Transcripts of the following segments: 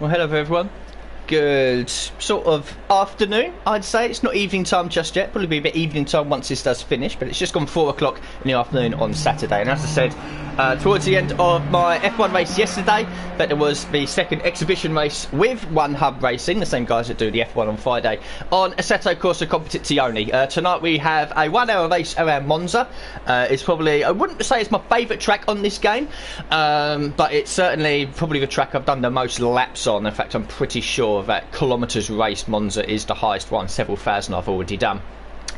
Well, hello everyone. Good sort of afternoon, I'd say. It's not evening time just yet. Probably be a bit evening time once this does finish, but it's just gone 4 o'clock in the afternoon on Saturday. And as I said, towards the end of my F1 race yesterday, that there was the second exhibition race with One Hub Racing, the same guys that do the F1 on Friday, on Assetto Corsa Competizione. Tonight we have a 1 hour race around Monza. It's probably, I wouldn't say it's my favourite track on this game, but it's certainly probably the track I've done the most laps on. In fact, I'm pretty sure that kilometres raced Monza is the highest one, several thousand I've already done.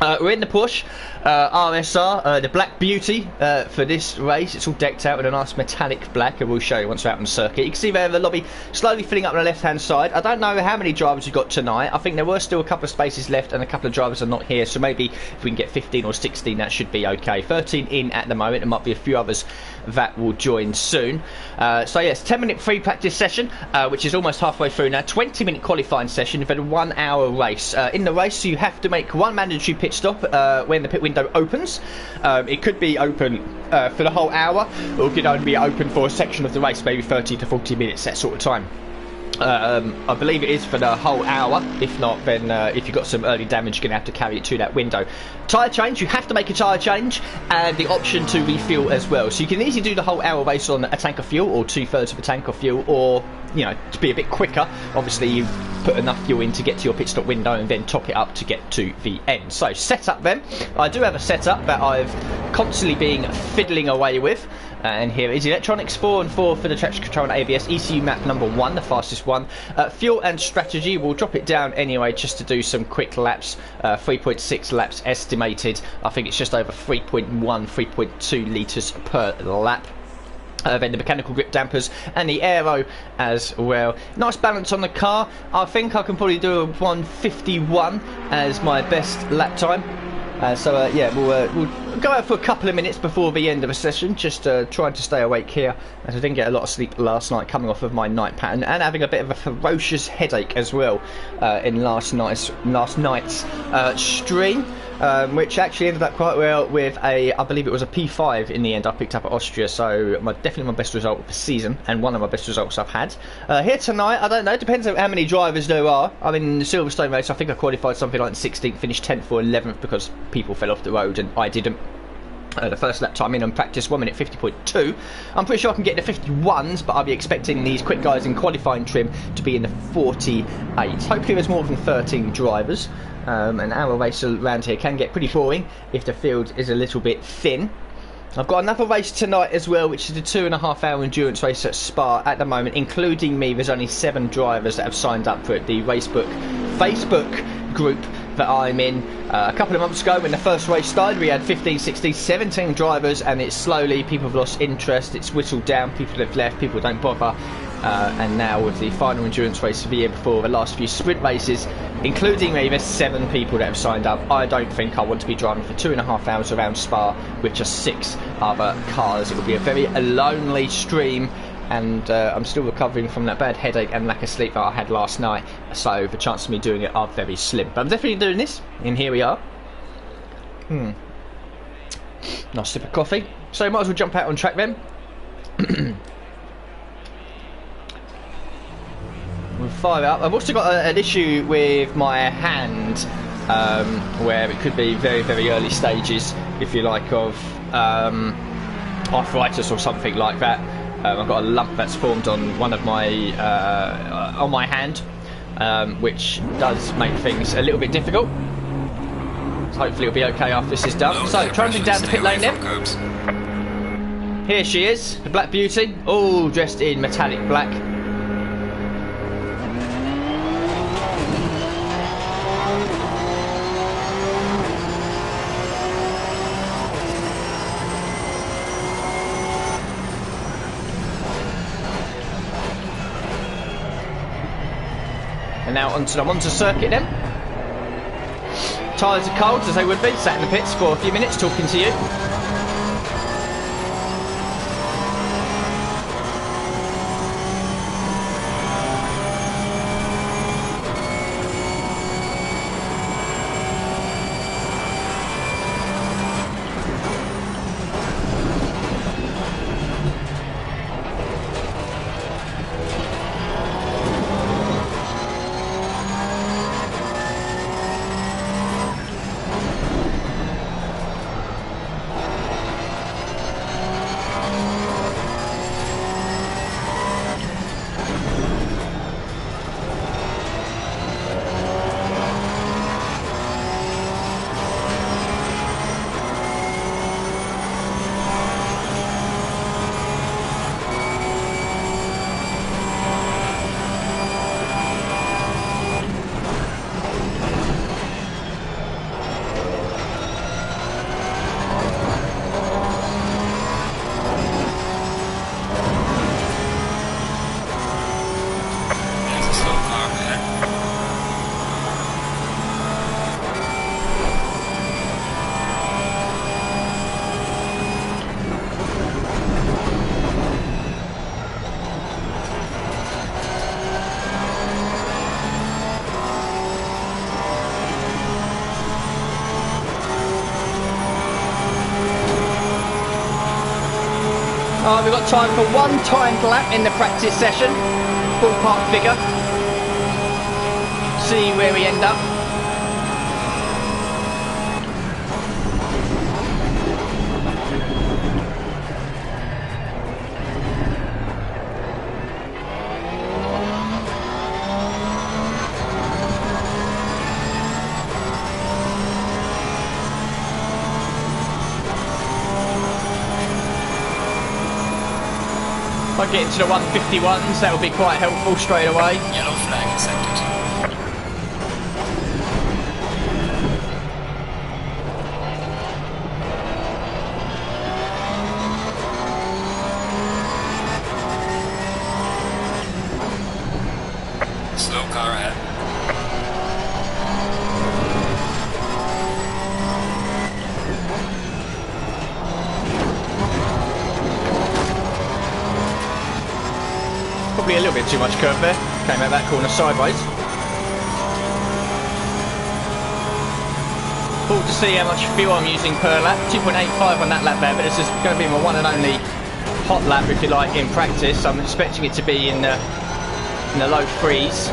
We're in the Porsche RSR, the Black Beauty for this race. It's all decked out with a nice metallic black, and we'll show you once we're out on the circuit. You can see there the lobby slowly filling up on the left hand side. I don't know how many drivers we've got tonight. I think there were still a couple of spaces left and a couple of drivers are not here, so maybe if we can get 15 or 16 that should be okay. 13 in at the moment. There might be a few others that will join soon. So yes, 10-minute free practice session, which is almost halfway through now. 20-minute qualifying session for a 1 hour race. In the race you have to make one mandatory pit stop when the pit window opens. It could be open for the whole hour, or it could only be open for a section of the race, maybe 30 to 40 minutes, that sort of time. I believe it is for the whole hour. If not, then if you've got some early damage, you're going to have to carry it to that window. Tyre change, you have to make a tyre change, and the option to refuel as well. So you can easily do the whole hour race on a tank of fuel, or 2/3 of a tank of fuel, or, you know, to be a bit quicker, obviously you put enough fuel in to get to your pit stop window and then top it up to get to the end. So setup then, I do have a setup that I've constantly been fiddling away with. And here is electronics 4 and 4 for the traction control and ABS. ECU map number 1, the fastest one. Fuel and strategy, we'll drop it down anyway just to do some quick laps. 3.6 laps estimated. I think it's just over 3.1, 3.2 litres per lap. Then the mechanical grip dampers and the aero as well. Nice balance on the car. I think I can probably do a 1:51 as my best lap time. Yeah, we'll go out for a couple of minutes before the end of a session, just trying to stay awake here, as I didn't get a lot of sleep last night, coming off of my night pattern, and having a bit of a ferocious headache as well in last night's stream. Which actually ended up quite well with I believe it was a P5 in the end I picked up at Austria, so definitely my best result of the season, and one of my best results I've had. Here tonight, I don't know, depends on how many drivers there are. I mean, the Silverstone race, I think I qualified something like 16th, finished 10th or 11th because people fell off the road and I didn't. The first lap time in on practice, 1 minute 50.2. I'm pretty sure I can get the 51s, but I'll be expecting these quick guys in qualifying trim to be in the 48. Hopefully there's more than 13 drivers. An hour race around here can get pretty boring if the field is a little bit thin. I've got another race tonight as well, which is a 2.5 hour endurance race at Spa. At the moment, including me, there's only 7 drivers that have signed up for it. The Racebook Facebook group that I'm in. A couple of months ago when the first race started, we had 15, 16, 17 drivers, and it's slowly, people have lost interest, it's whittled down, people have left, people don't bother. And now with the final endurance race of the year before, the last few sprint races, including me, there's 7 people that have signed up. I don't think I want to be driving for 2.5 hours around Spa with just 6 other cars. It would be a very lonely stream, and I'm still recovering from that bad headache and lack of sleep that I had last night, so the chances of me doing it are very slim. But I'm definitely doing this, and here we are. Nice sip of coffee. So might as well jump out on track then. We'll fire up. I've also got an issue with my hand, where it could be very, very early stages, if you like, of arthritis or something like that. I've got a lump that's formed on one of my on my hand, which does make things a little bit difficult. So hopefully it'll be okay after this is done. So trundling down the pit lane then. Here she is, the Black Beauty, all dressed in metallic black. And now onto the Monza circuit then. Tyres are cold, as they would be. Sat in the pits for a few minutes talking to you. Alright, we've got time for one timed lap in the practice session. Ballpark figure. See where we end up. If I get into the 151s, that will be quite helpful straight away. Yellow flag accepted. Slow car ahead. Probably a little bit too much curve there. Came out that corner sideways. Cool to see how much fuel I'm using per lap. 2.85 on that lap there, but this is going to be my one and only hot lap, if you like, in practice. I'm expecting it to be in the low threes.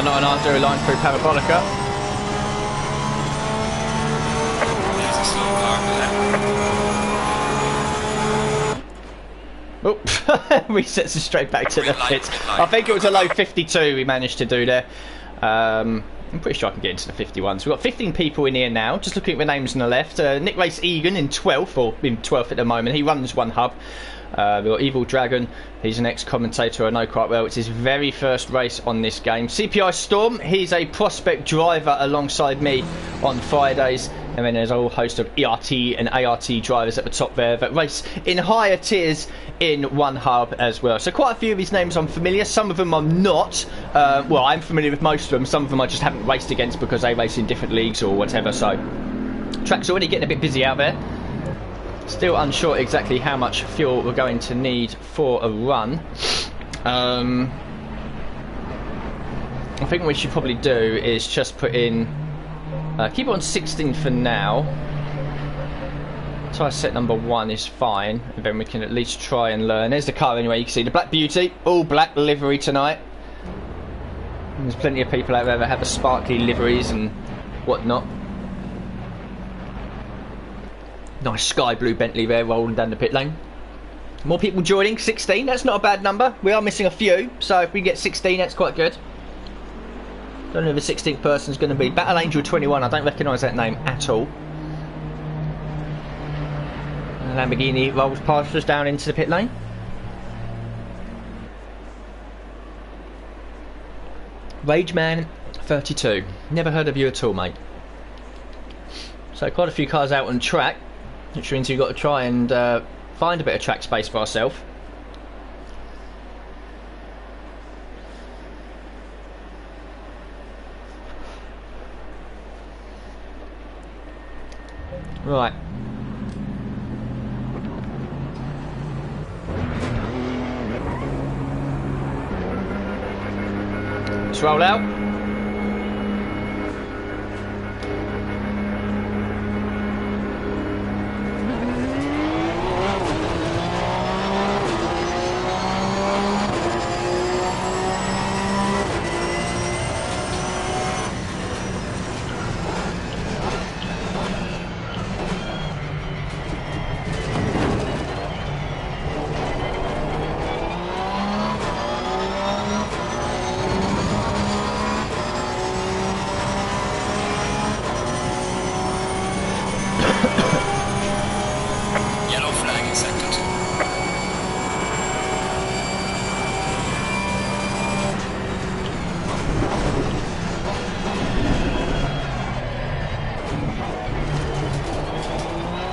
Not an Ardo line through Parabolica. There's a slow car ahead. Oh, resets us straight back to the pits. I think it was a low 52 we managed to do there. I'm pretty sure I can get into the 51s. We've got 15 people in here now. Just looking at the names on the left. Nick Race Egan in 12th, or in 12th at the moment. He runs one hub. We've got Evil Dragon, he's an ex-commentator I know quite well. It's his very first race on this game. CPI Storm, he's a prospect driver alongside me on Fridays. And then there's a whole host of ERT and ART drivers at the top there that race in higher tiers in one hub as well. So quite a few of these names I'm familiar, some of them I'm not. Well, I'm familiar with most of them, some of them I just haven't raced against because they race in different leagues or whatever. So track's already getting a bit busy out there. Still unsure exactly how much fuel we're going to need for a run. I think what we should probably do is just put in... keep it on 16 for now. Tyre set number 1 is fine. And then we can at least try and learn. There's the car anyway, you can see the Black Beauty. All black livery tonight. And there's plenty of people out there that have the sparkly liveries and whatnot. Nice sky blue Bentley there rolling down the pit lane. More people joining, 16, that's not a bad number. We are missing a few, so if we get 16 that's quite good. Don't know who the 16th person's going to be. Battle Angel 21, I don't recognise that name at all. And Lamborghini rolls past us down into the pit lane. Rageman 32, never heard of you at all, mate. So quite a few cars out on track, which means you've got to try and find a bit of track space for ourselves. Right. Let's roll out.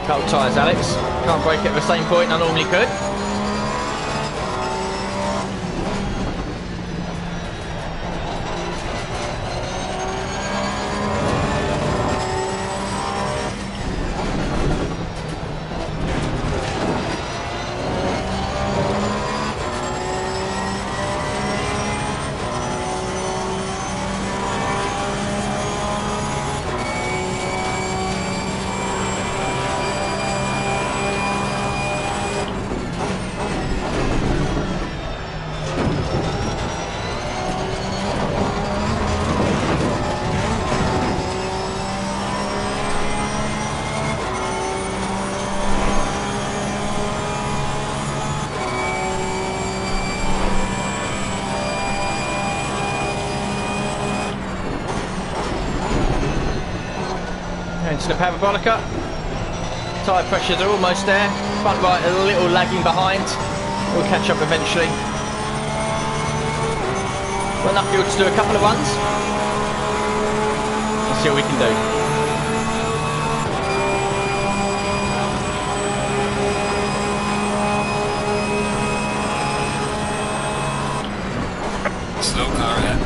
Cold tyres, Alex. Can't brake at the same point I normally could. the parabolica. Tyre pressures are almost there. Front right a little lagging behind. We'll catch up eventually. Got enough fuel to do a couple of runs. Let's see what we can do. Slow car ahead.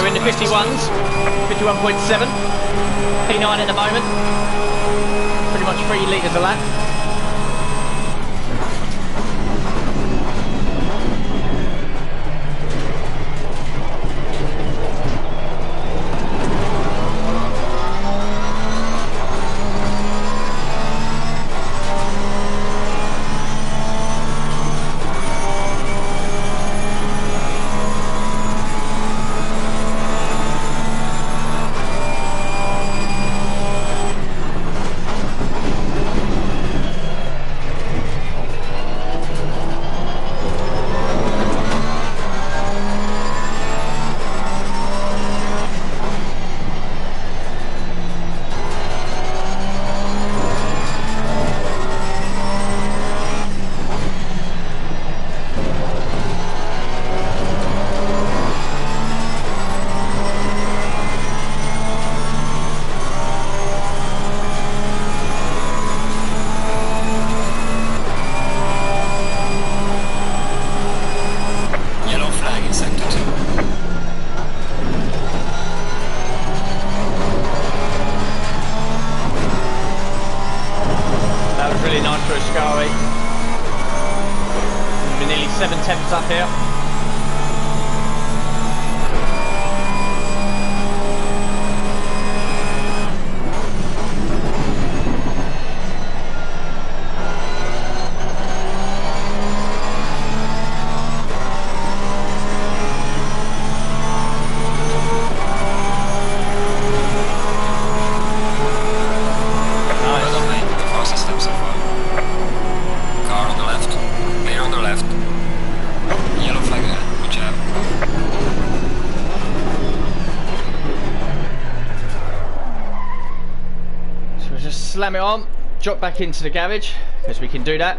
We're in the 51s, 51.7, P9 at the moment, pretty much 3 litres a lap. Nearly 7 temps up here. Slam it on, drop back into the garage, because we can do that,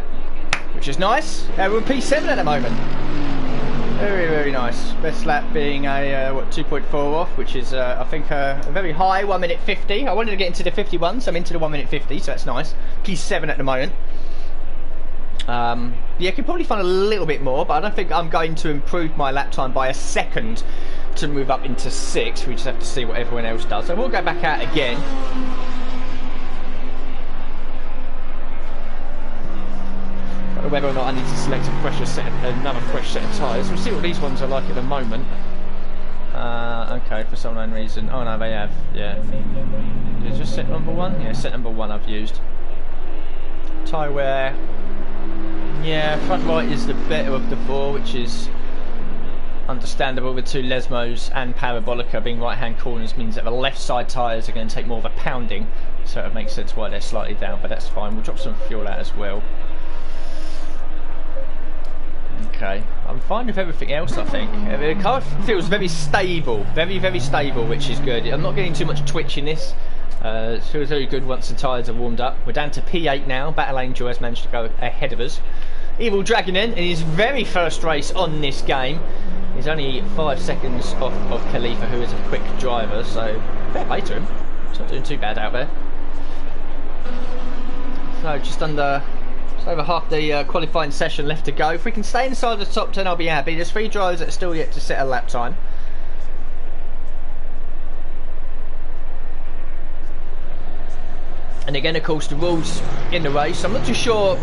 which is nice. We're in P7 at the moment. Very, very nice. Best lap being a, 2.4 off, which is, I think, a very high 1 minute 50. I wanted to get into the 51, so I'm into the 1 minute 50, so that's nice. P7 at the moment. Yeah, could probably find a little bit more, but I don't think I'm going to improve my lap time by a second to move up into 6. We just have to see what everyone else does. So we'll go back out again. Whether or not I need to select another fresh set of tyres. We'll see what these ones are like at the moment. Okay, for some unknown reason. Oh no, they have. Yeah. Is it just set number 1? Yeah, set number 1 I've used. Tyre wear. Yeah, front right is the better of the four, which is understandable with two Lesmos and Parabolica being right-hand corners, means that the left side tyres are going to take more of a pounding, so it makes sense why they're slightly down, but that's fine. We'll drop some fuel out as well. Okay, I'm fine with everything else, I think. The car feels very stable, very stable, which is good. I'm not getting too much twitch in this. It feels very good once the tyres are warmed up. We're down to P8 now. Battle Angel has managed to go ahead of us. Evil Dragon in his very first race on this game. He's only 5 seconds off of Khalifa, who is a quick driver, so fair play to him. He's not doing too bad out there. So just over half the qualifying session left to go. If we can stay inside the top 10, I'll be happy. There's 3 drivers that are still yet to set a lap time. And again, of course, the rules in the race. I'm not too sure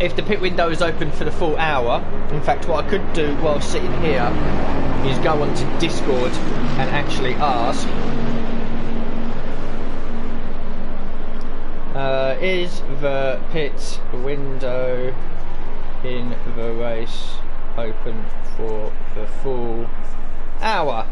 if the pit window is open for the full hour. In fact, what I could do while sitting here is go onto Discord and actually ask, is the pit window in the race open for the full hour?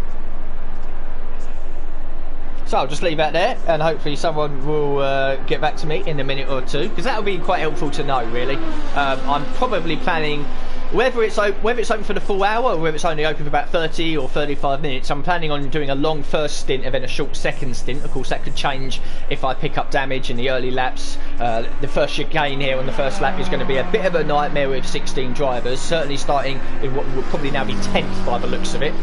So I'll just leave that there, and hopefully someone will get back to me in a minute or two, because that will be quite helpful to know, really. I'm probably planning, whether it's open for the full hour or whether it's only open for about 30 or 35 minutes, I'm planning on doing a long first stint and then a short second stint. Of course, that could change if I pick up damage in the early laps. The first chicane here on the first lap is going to be a bit of a nightmare with 16 drivers, certainly starting in what will probably now be 10th by the looks of it.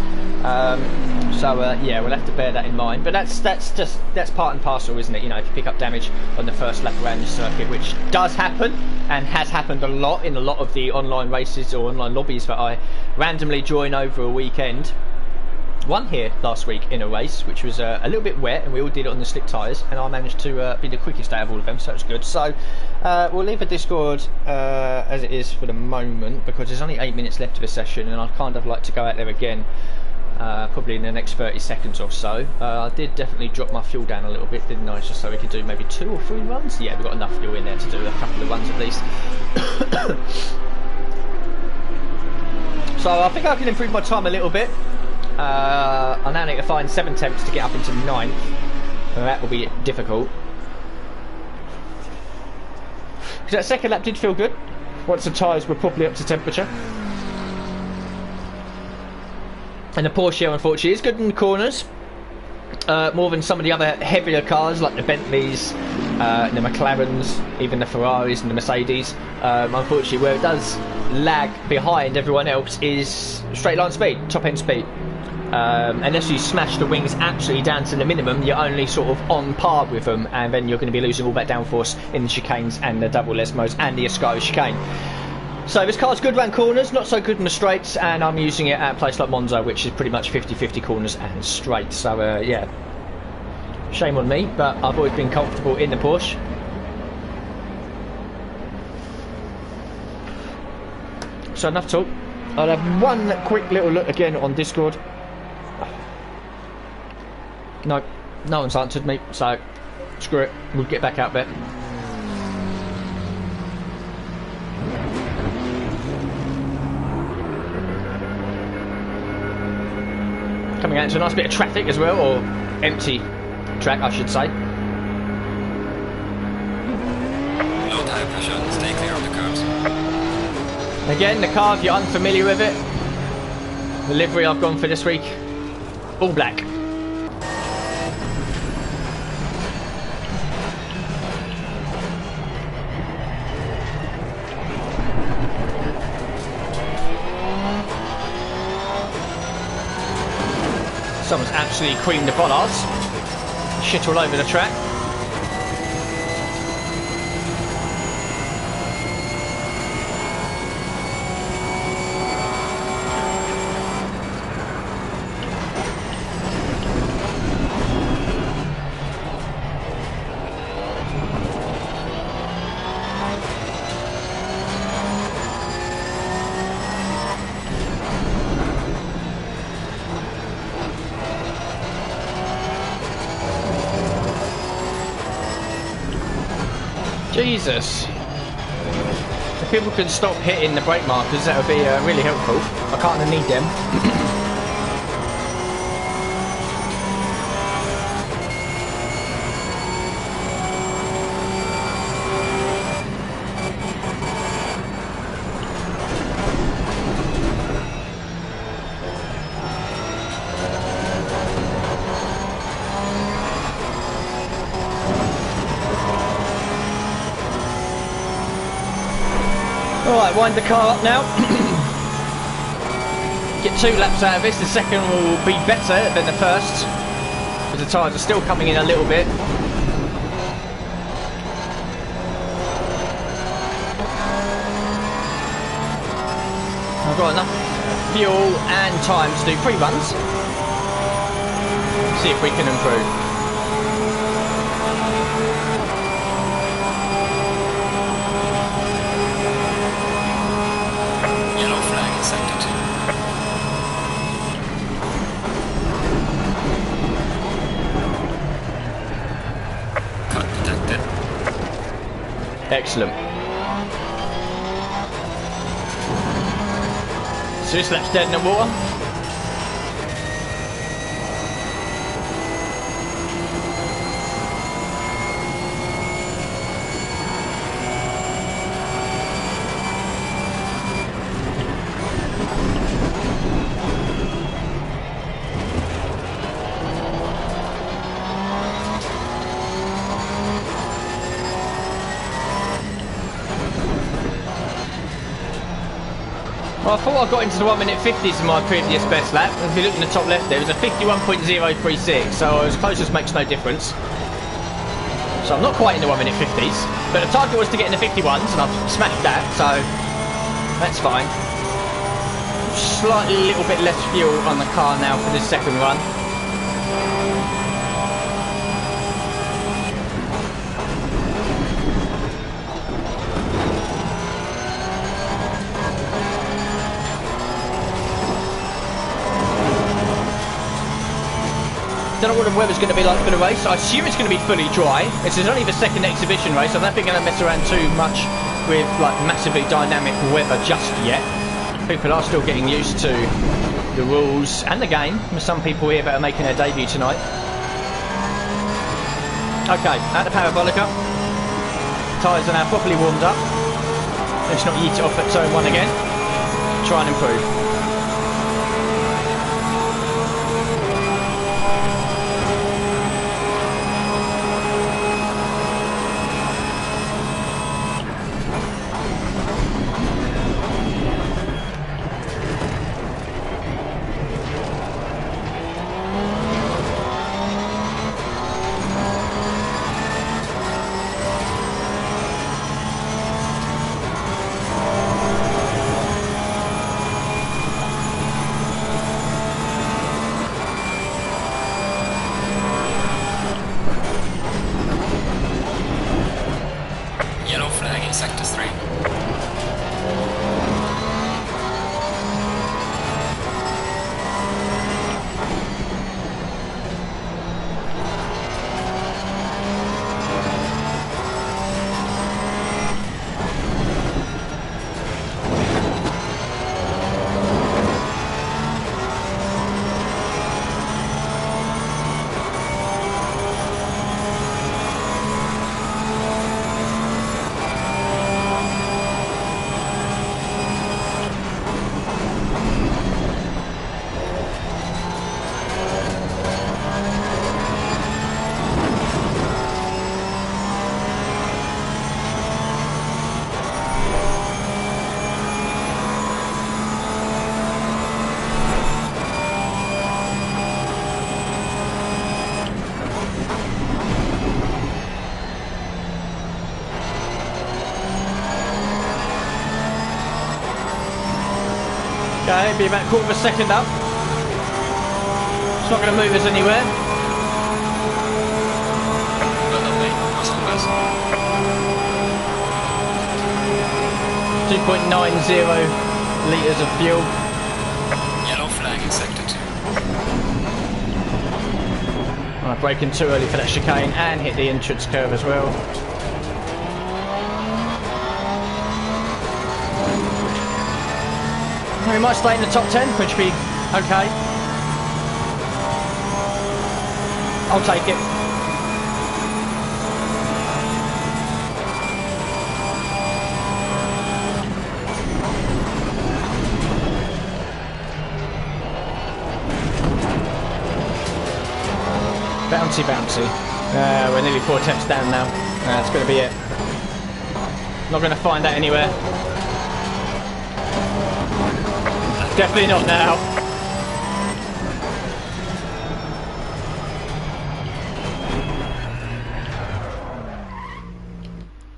Yeah, we'll have to bear that in mind, but that's part and parcel, isn't it? You know, if you pick up damage on the first lap around the circuit, which does happen and has happened a lot in a lot of the online races or online lobbies that I randomly join over a weekend. One here last week in a race which was a little bit wet, and we all did it on the slick tyres, and I managed to be the quickest out of all of them, so that's good. So we'll leave the Discord as it is for the moment, because there's only 8 minutes left of the session, and I'd kind of like to go out there again probably in the next 30 seconds or so. I did definitely drop my fuel down a little bit, didn't I, just so we could do maybe 2 or 3 runs. Yeah, we've got enough fuel in there to do a couple of runs at least. So I think I can improve my time a little bit. I now need to find 7 temps to get up into 9th, and that will be difficult. Because that second lap did feel good once the tyres were properly up to temperature. And the Porsche, unfortunately, is good in the corners, more than some of the other heavier cars like the Bentleys, the McLarens, even the Ferraris and the Mercedes. Unfortunately, where it does lag behind everyone else is straight line speed, top end speed. Unless you smash the wings absolutely down to the minimum, you're only sort of on par with them, and then you're going to be losing all that downforce in the chicanes and the double Lesmos and the Ascari chicane. So this car's good round corners, not so good in the straights, and I'm using it at a place like Monza, which is pretty much 50-50 corners and straight. So yeah, shame on me, but I've always been comfortable in the Porsche. So enough talk. I'll have one quick little look again on Discord. No one's answered me, so screw it, we'll get back out there. Coming out into a nice bit of traffic as well, or empty track I should say. Low tire pressure, stay clear of the curves. Again, the car, if you're unfamiliar with it, the livery I've gone for this week, all black. Someone's absolutely creamed the bollards. Shit all over the track. Jesus. if people can stop hitting the brake markers, that would be really helpful. I kind of need them. Alright, wind the car up now. Get 2 laps out of this. The second will be better than the first, because the tyres are still coming in a little bit. I've got enough fuel and time to do 3 runs. See if we can improve. Excellent. So this lap's dead in the water. Well, I thought I got into the 1 minute 50s in my previous best lap. If you look in the top left there, it was a 51.036, so as close as makes no difference. So I'm not quite in the 1 minute 50s, but the target was to get in the 51s, and I've smashed that, so that's fine. Slightly little bit less fuel on the car now for this second run. Don't know what the weather's going to be like for the race. I assume it's going to be fully dry. This is only the second exhibition race. I'm not going to mess around too much with like massively dynamic weather just yet. People are still getting used to the rules and the game. There's some people here that are making their debut tonight. Okay, at the parabolica. Tyres are now properly warmed up. Let's not yeet it off at turn 1 again. Try and improve. Sector 3. Okay, be about a quarter of a second up. It's not going to move us anywhere. .90 litres of fuel. Yellow flag in sector 2. Right, braking too early for that chicane and hit the entrance curve as well. We might stay in the top 10, which would be okay. I'll take it. Bouncy, bouncy. We're nearly 4 attempts down now. That's going to be it. Not going to find that anywhere. Definitely not now.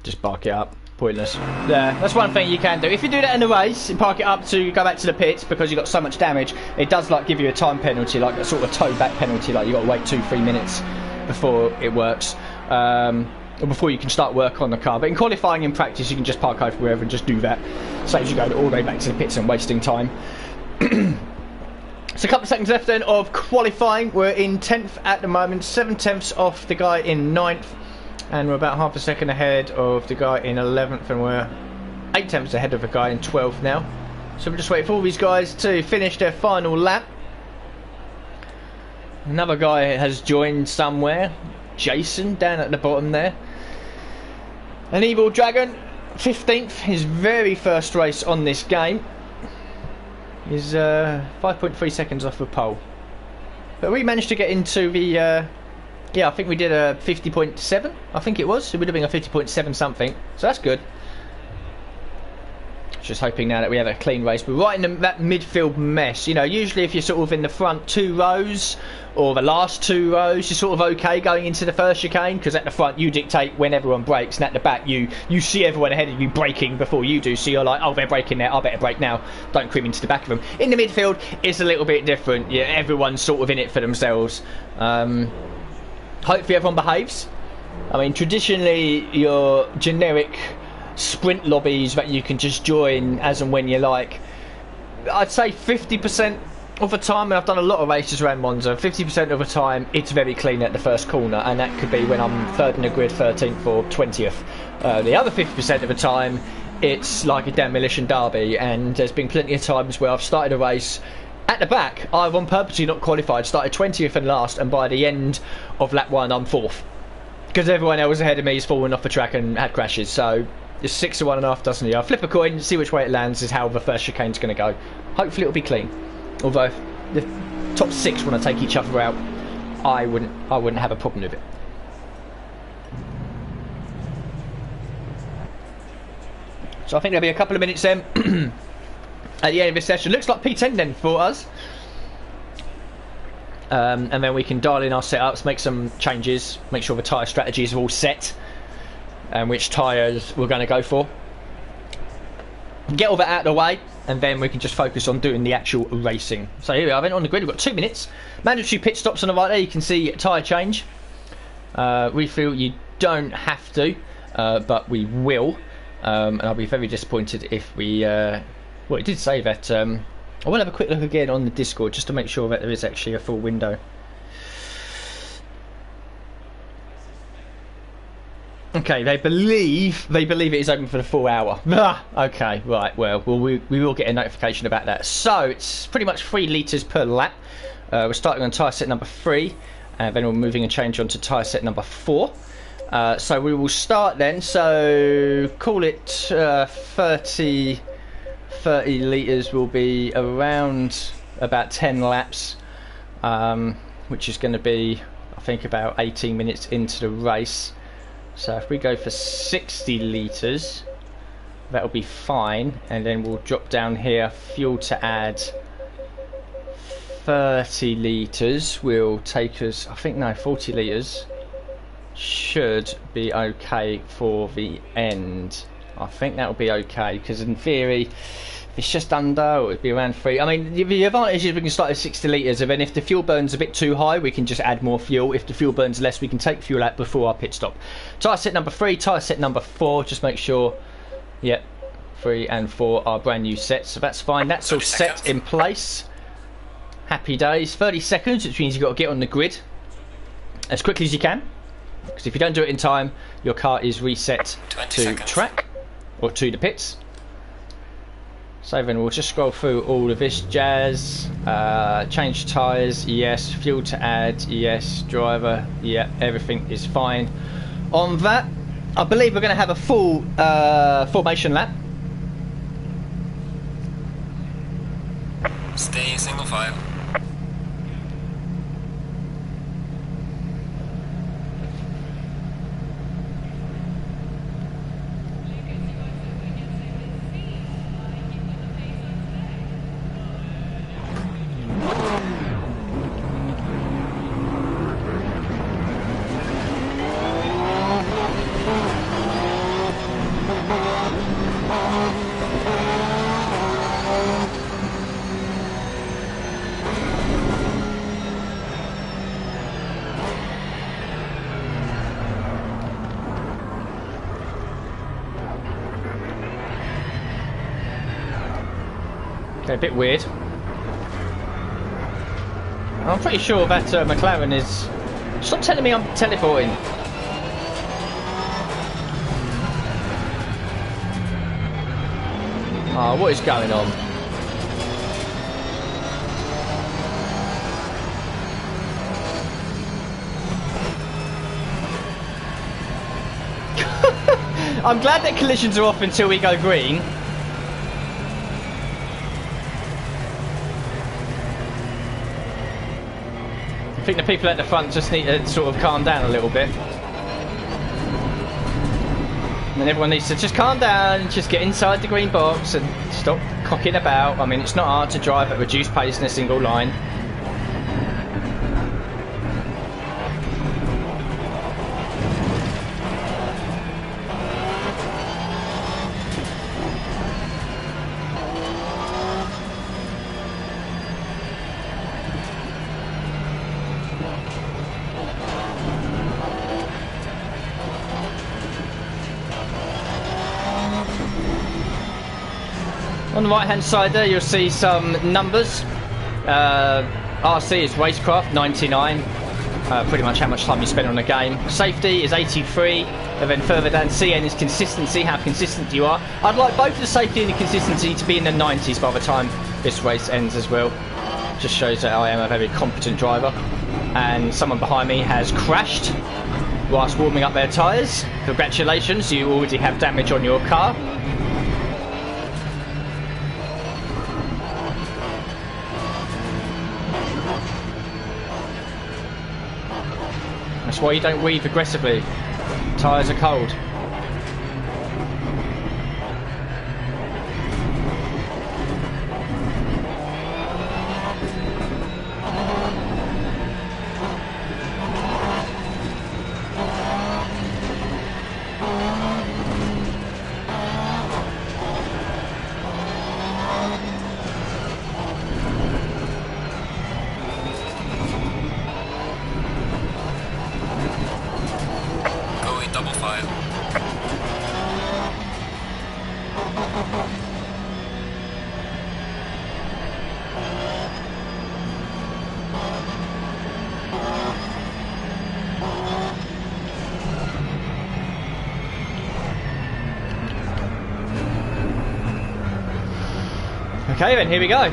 Just park it up. Pointless. Yeah, that's one thing you can do. If you do that in the race, you park it up to go back to the pits because you've got so much damage, it does like give you a time penalty, like a sort of tow back penalty, like you've got to wait 2-3 minutes before it works. Or before you can start work on the car. But in qualifying, in practice, you can just park over wherever and just do that. Saves you going all the way back to the pits and wasting time. So a couple of seconds left then of qualifying. We're in 10th at the moment, 7/10 off the guy in 9th. And we're about half a second ahead of the guy in 11th, and we're 8/10 ahead of the guy in 12th now. So we're just waiting for all these guys to finish their final lap. Another guy has joined somewhere. Jason down at the bottom there. An Evil Dragon, 15th, his very first race on this game. He's 5.3 seconds off the pole. But we managed to get into the... yeah, I think we did a 50.7, I think it was. It would have been a 50.7 something, so that's good. Just hoping now that we have a clean race. But right in that midfield mess, you know, usually if you're sort of in the front 2 rows or the last 2 rows, you're sort of okay going into the first chicane, because at the front you dictate when everyone brakes, and at the back you see everyone ahead of you braking before you do, so you're like, oh, they're braking there, I better brake now, don't cream into the back of them. In the midfield it's a little bit different. Yeah, everyone's sort of in it for themselves. Hopefully everyone behaves. I mean, traditionally your generic sprint lobbies that you can just join as and when you like, I'd say 50% of the time, and I've done a lot of races around Monza, 50% of the time it's very clean at the first corner, and that could be when I'm 3rd in the grid, 13th or 20th. The other 50% of the time it's like a demolition derby, and there's been plenty of times where I've started a race at the back, I've on purposely not qualified, started 20th and last, and by the end of lap 1 I'm 4th, because everyone else ahead of me has fallen off the track and had crashes. So it's 6 to 1 and a half dozen. I'll flip a coin, see which way it lands, is how the first chicane's going to go. Hopefully it'll be clean. Although if the top 6 want to take each other out, I wouldn't have a problem with it. So I think there'll be a couple of minutes then at the end of this session. Looks like P10 then for us. And then we can dial in our setups, make some changes, make sure the tyre strategies are all set, and which tyres we're going to go for. Get all that out of the way, and then we can just focus on doing the actual racing. So here we are then on the grid. We've got 2 minutes. Mandatory pit stops on the right there. You can see tyre change. We feel you don't have to, but we will. And I'll be very disappointed if we... well, it did say that... I will have a quick look again on the Discord just to make sure that there is actually a full window. Okay, they believe it is open for the full hour. Okay, right, well, we will get a notification about that. So, it's pretty much 3 litres per lap. We're starting on tyre set number 3, and then we're moving and change on to tyre set number 4. So we will start then, so call it 30 litres will be around about 10 laps, which is going to be, I think, about 18 minutes into the race. So if we go for 60 litres, that'll be fine, and then we'll drop down here, fuel to add 30 litres will take us, I think, no, 40 litres should be okay for the end. I think that'll be okay, because in theory if it's just under, it would be around 3. I mean, the advantage is we can start at 60 litres, and then if the fuel burns a bit too high we can just add more fuel. If the fuel burns less, we can take fuel out before our pit stop. Tyre set number 3, tyre set number 4, just make sure, yep, 3 and 4 are brand new sets, so that's fine. That's all set in place. Happy days. 30 seconds, which means you've got to get on the grid as quickly as you can, because if you don't do it in time, your car is reset to track or to the pits. So then we'll just scroll through all of this jazz. Change tyres, yes. Fuel to add, yes. Driver, yeah. Everything is fine on that. I believe we're going to have a full formation lap. Stay single file. Okay, a bit weird. I'm pretty sure that McLaren is... Stop telling me I'm teleporting. Oh, what is going on? I'm glad that collisions are off until we go green. I think the people at the front just need to sort of calm down a little bit. And everyone needs to just calm down, just get inside the green box and stop cocking about. I mean, it's not hard to drive at reduced pace in a single line. On the right hand side there you'll see some numbers. RC is racecraft 99, pretty much how much time you spend on a game. Safety is 83, and then further down CN is consistency, how consistent you are. I'd like both the safety and the consistency to be in the 90s by the time this race ends as well. Just shows that I am a very competent driver. And someone behind me has crashed whilst warming up their tyres. Congratulations, you already have damage on your car. That's why you don't weave aggressively. Tyres are cold. Okay then, here we go.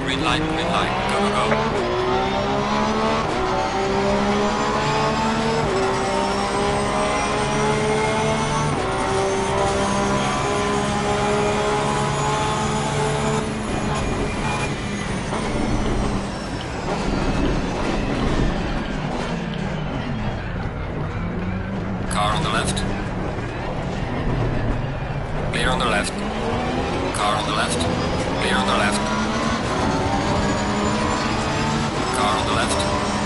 Green light, go, go, go. Car on the left. Clear on the left. Car on the left. Clear on the left. Car on the left.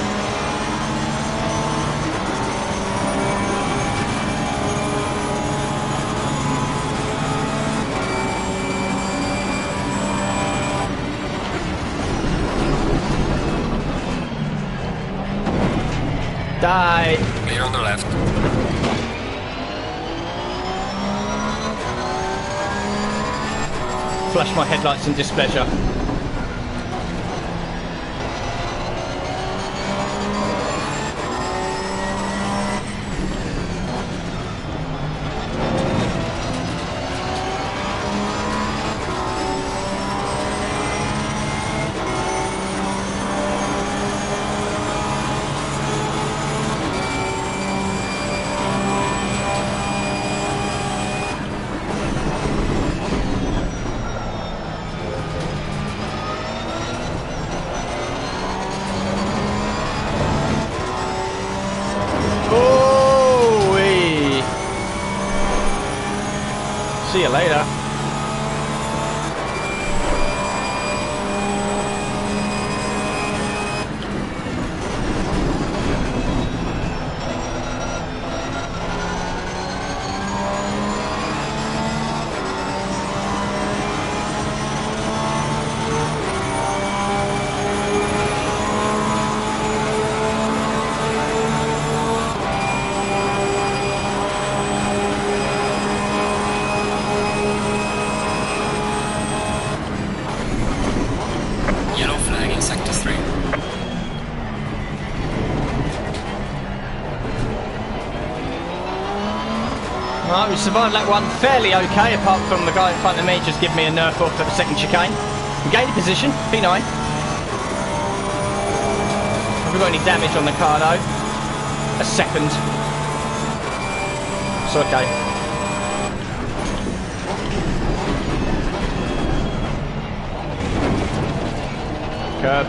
Die. Clear on the left. Flash my headlights in displeasure. See you later. Right, we survived that one fairly okay, apart from the guy in front of me just giving me a nerf off at the second chicane. We gained a position, P9. Have we got any damage on the car though? A second. It's okay. Curb.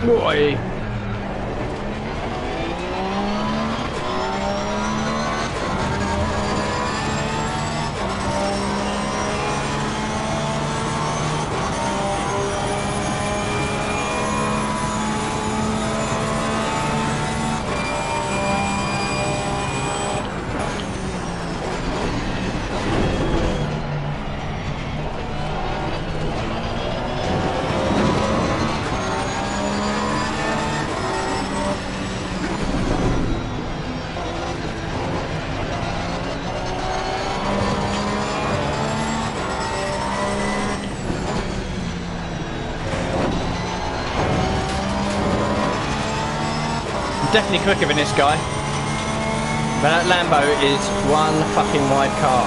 Boy. Definitely quicker than this guy. But that Lambo is one fucking wide car.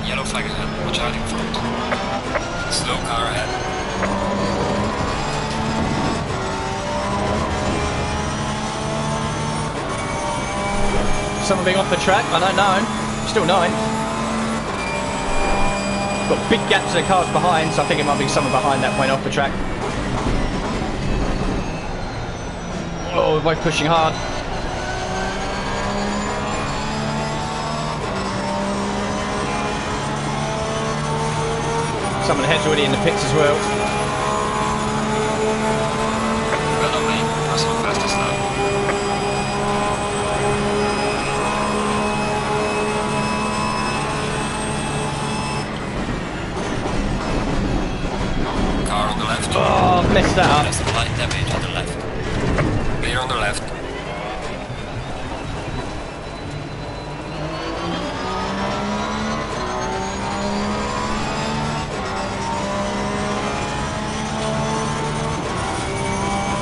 Yellow flag ahead. Watch out in front. Slow car ahead. Someone being off the track? I don't know. Still 9. Got big gaps in the cars behind, so I think it might be someone behind that went off the track. Oh, we're both pushing hard. Someone ahead's already in the pits as well. that up. There's some light damage on the left. Clear on the left.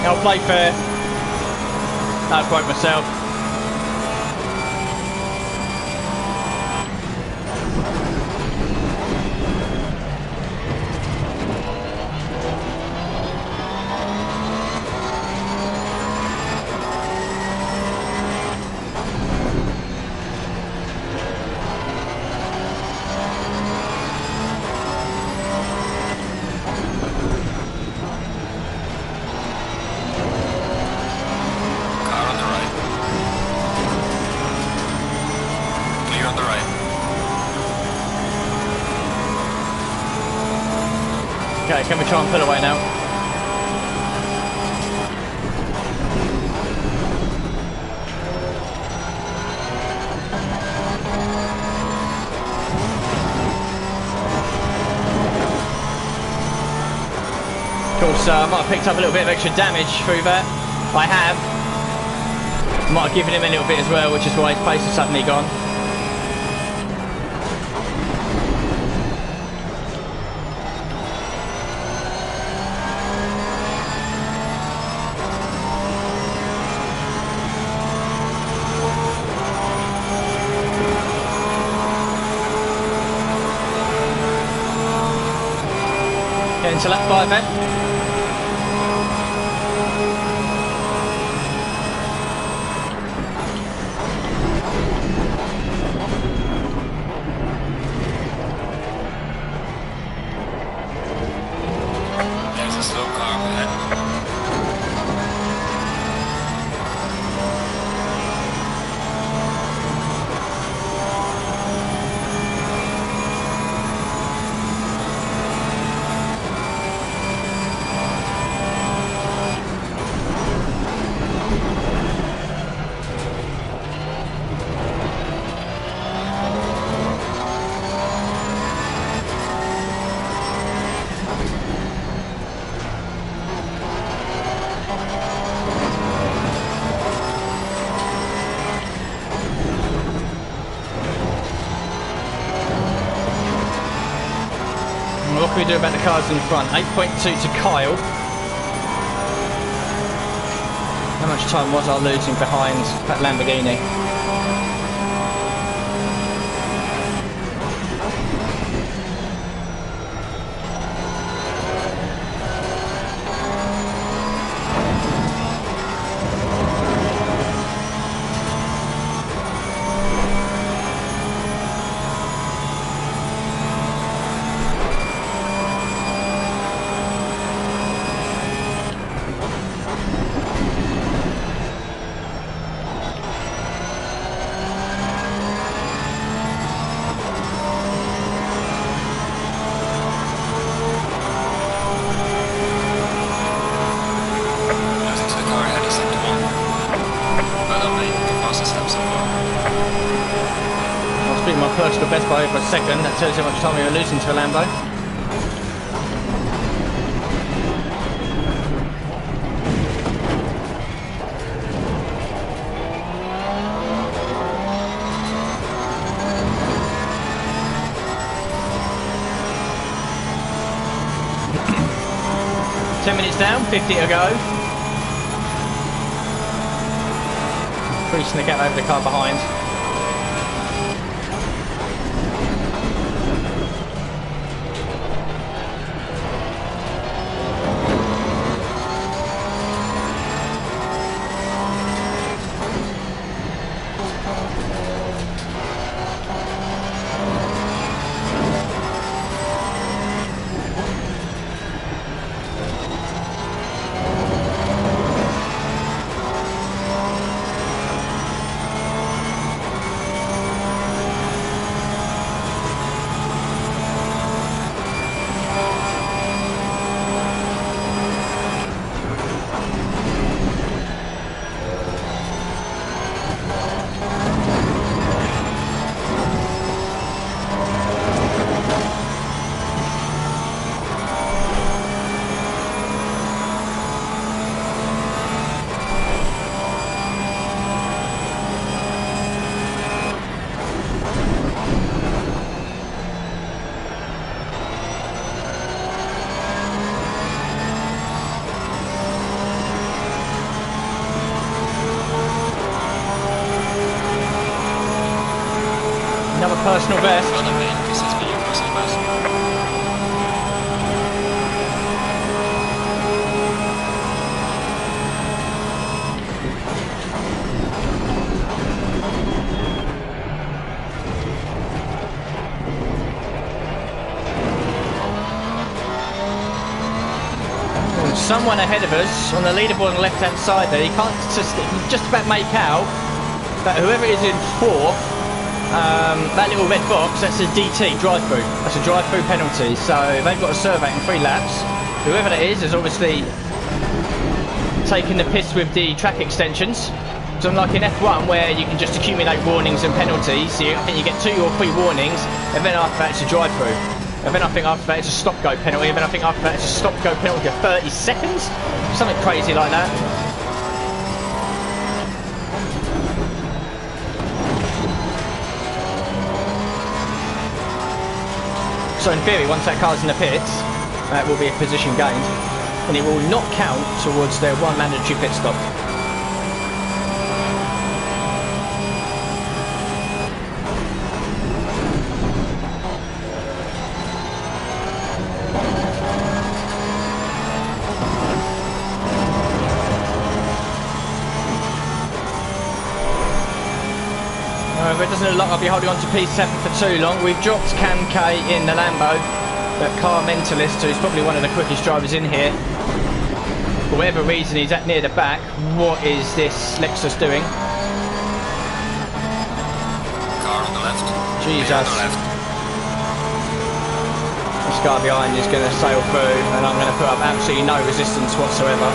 I'll play fair. I'll quote myself. Okay, can we try and pull away now? Of course, I might have picked up a little bit of extra damage through that. I have. Might have given him a little bit as well, which is why his pace has suddenly gone. Into lap 5 then. There's a slow car ahead. What can we do about the cars in front? 8.2 to Kyle. How much time was I losing behind that Lamborghini? My personal best by over a second. That tells you how much time we were losing to a Lambo. Ten minutes down, 50 to go. Increasing the gap over the car behind. personal best. Well, I mean, this has been your personal best. Someone ahead of us on the leaderboard on the left hand side there, you can't just about make out that whoever is in fourth, that little red box, that's a DT, drive-through. That's a drive-through penalty, so they've got to serve that in 3 laps. Whoever that is obviously taking the piss with the track extensions. So unlike in F1 where you can just accumulate warnings and penalties, I think you get 2 or 3 warnings, and then after that it's a drive-through. And then I think after that it's a stop-go penalty, and then I think after that it's a stop-go penalty of 30 seconds? Something crazy like that. So in theory, once that car's in the pits, that will be a position gained, and it will not count towards their 1 mandatory pit stop. It doesn't look like I'll be holding on to P7 for too long. We've dropped Cam K in the Lambo, but Car Mentalist, who's probably one of the quickest drivers in here, for whatever reason he's at near the back. What is this Lexus doing? Car on the left. Jesus. On the left. This guy behind is going to sail through, and I'm going to put up absolutely no resistance whatsoever.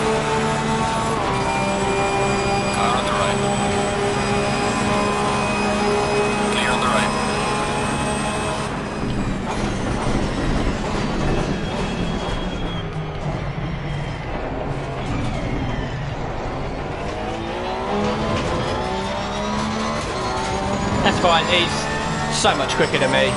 Car on the right. Clear on the right. That's fine, he's so much quicker than me.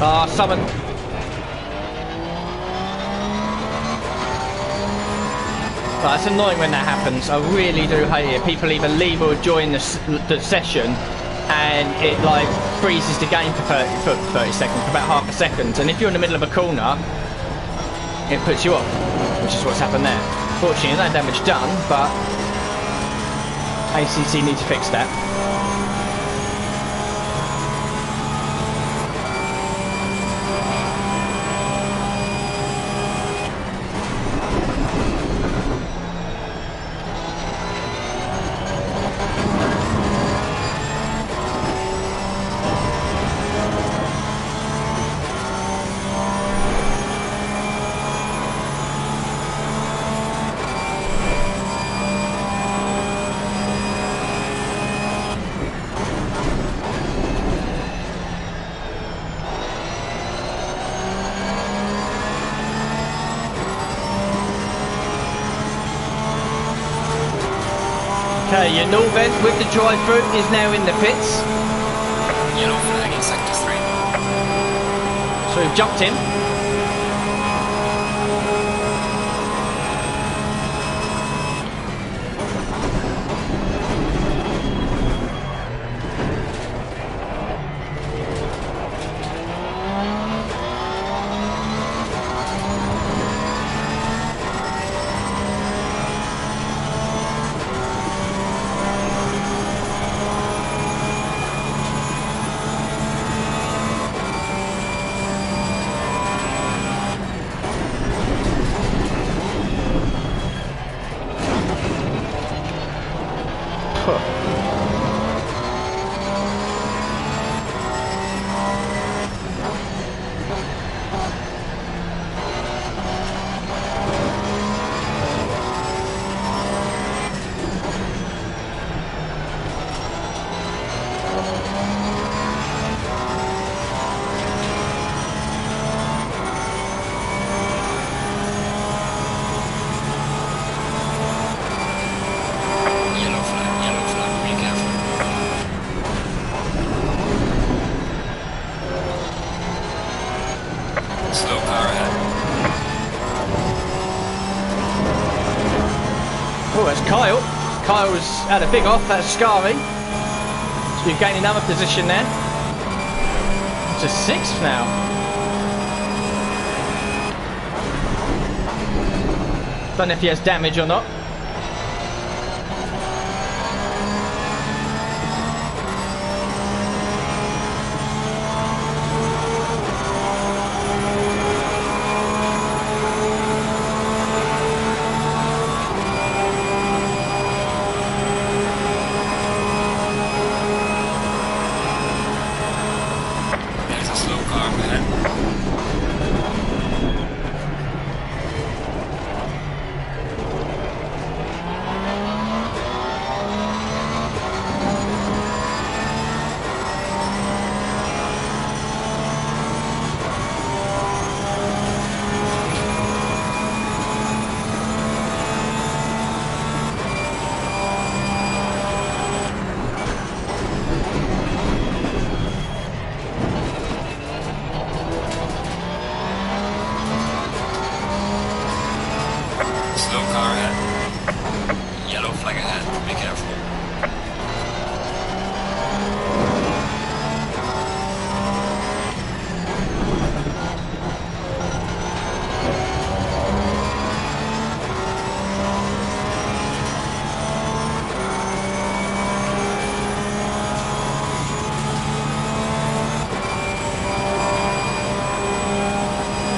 Ah, someone. But it's annoying when that happens. I really do hate it. People either leave or join the session, and it like freezes the game for 30 seconds, for about half a second. And if you're in the middle of a corner, it puts you off, which is what's happened there. Fortunately, no damage done, but ACC need to fix that. Okay, your Norvent with the drive-through is now in the pits. Yellow flag in sector 3. So we've jumped in. Yellow flag, yellow flag. Kyle's had a big off, that's Scary. So you've gained another position there. To 6th now. Don't know if he has damage or not.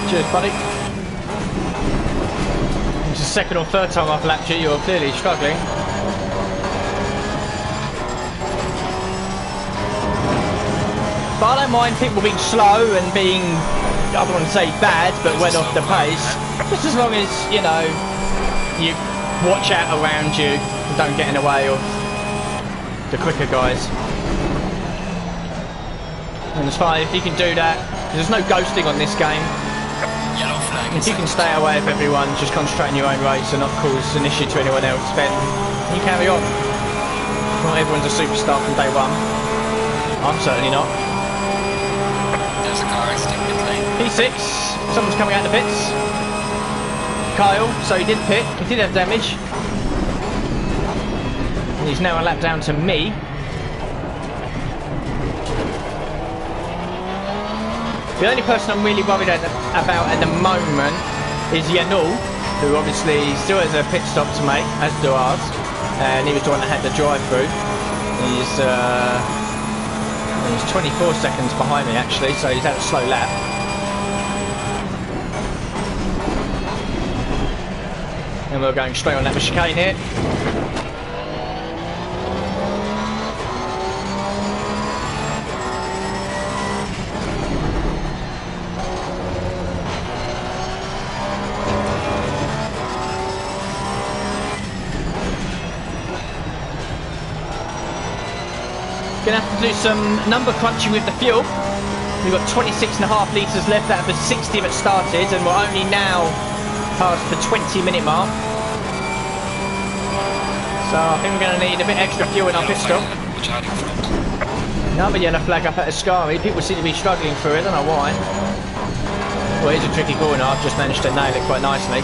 Cheers, buddy. It's the second or third time I've lapped you. You're clearly struggling. But I don't mind people being slow and being, I don't want to say bad, but went off the pace. Just as long as, you know, you watch out around you and don't get in the way of the quicker guys. And as far as if you can do that, there's no ghosting on this game. If you can stay away from everyone, just concentrate on your own race and not cause an issue to anyone else, then you carry on. Not everyone's a superstar from day one. I'm certainly not. There's a car exiting pit lane. P6, someone's coming out the pits. Kyle, so he did pit, he did have damage. And he's now a lap down to me. The only person I'm really worried about at the moment is Yanul, who obviously still has a pit stop to make, as do ours, and he was the one that had the drive-through. He's 24 seconds behind me actually, so he's had a slow lap. And we're going straight on that chicane here. Gonna have to do some number crunching with the fuel. We've got 26.5 litres left out of the 60 that started, and we're only now past the 20-minute mark. So I think we're going to need a bit extra fuel in our pit stop. Another yellow flag up at Ascari. People seem to be struggling through it, I don't know why. Well, it's a tricky corner. I've just managed to nail it quite nicely.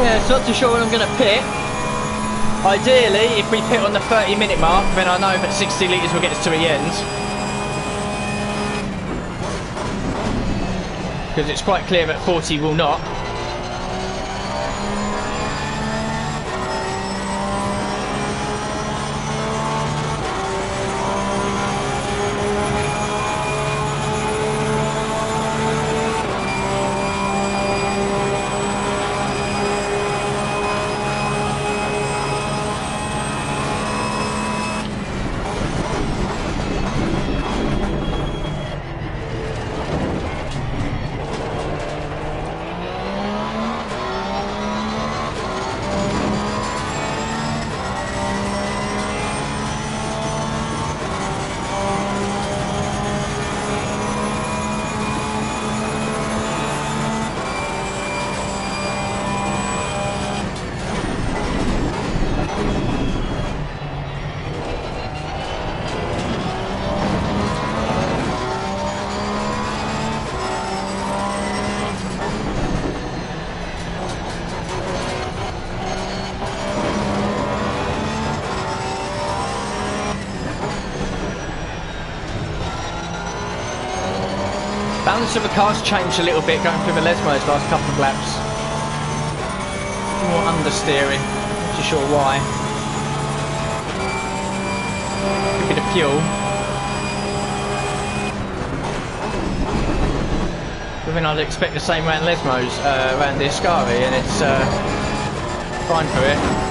Yeah, it's not too sure when I'm going to pit. Ideally, if we pit on the 30-minute mark, then I know that 60 litres will get us to the end. Because it's quite clear that 40 will not. Balance of the car's changed a little bit going through the Lesmos last couple of laps. More understeering, not too sure why. A bit of fuel. But then I'd expect the same around Lesmos, around the Ascari, and it's fine for it.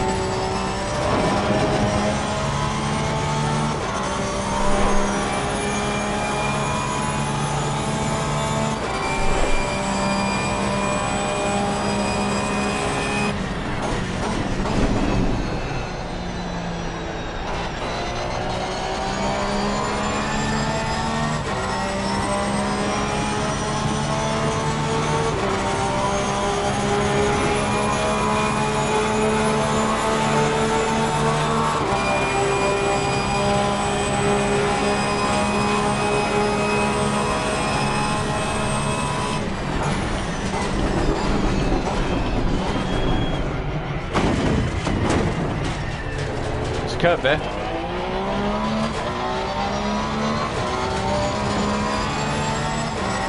Curve there.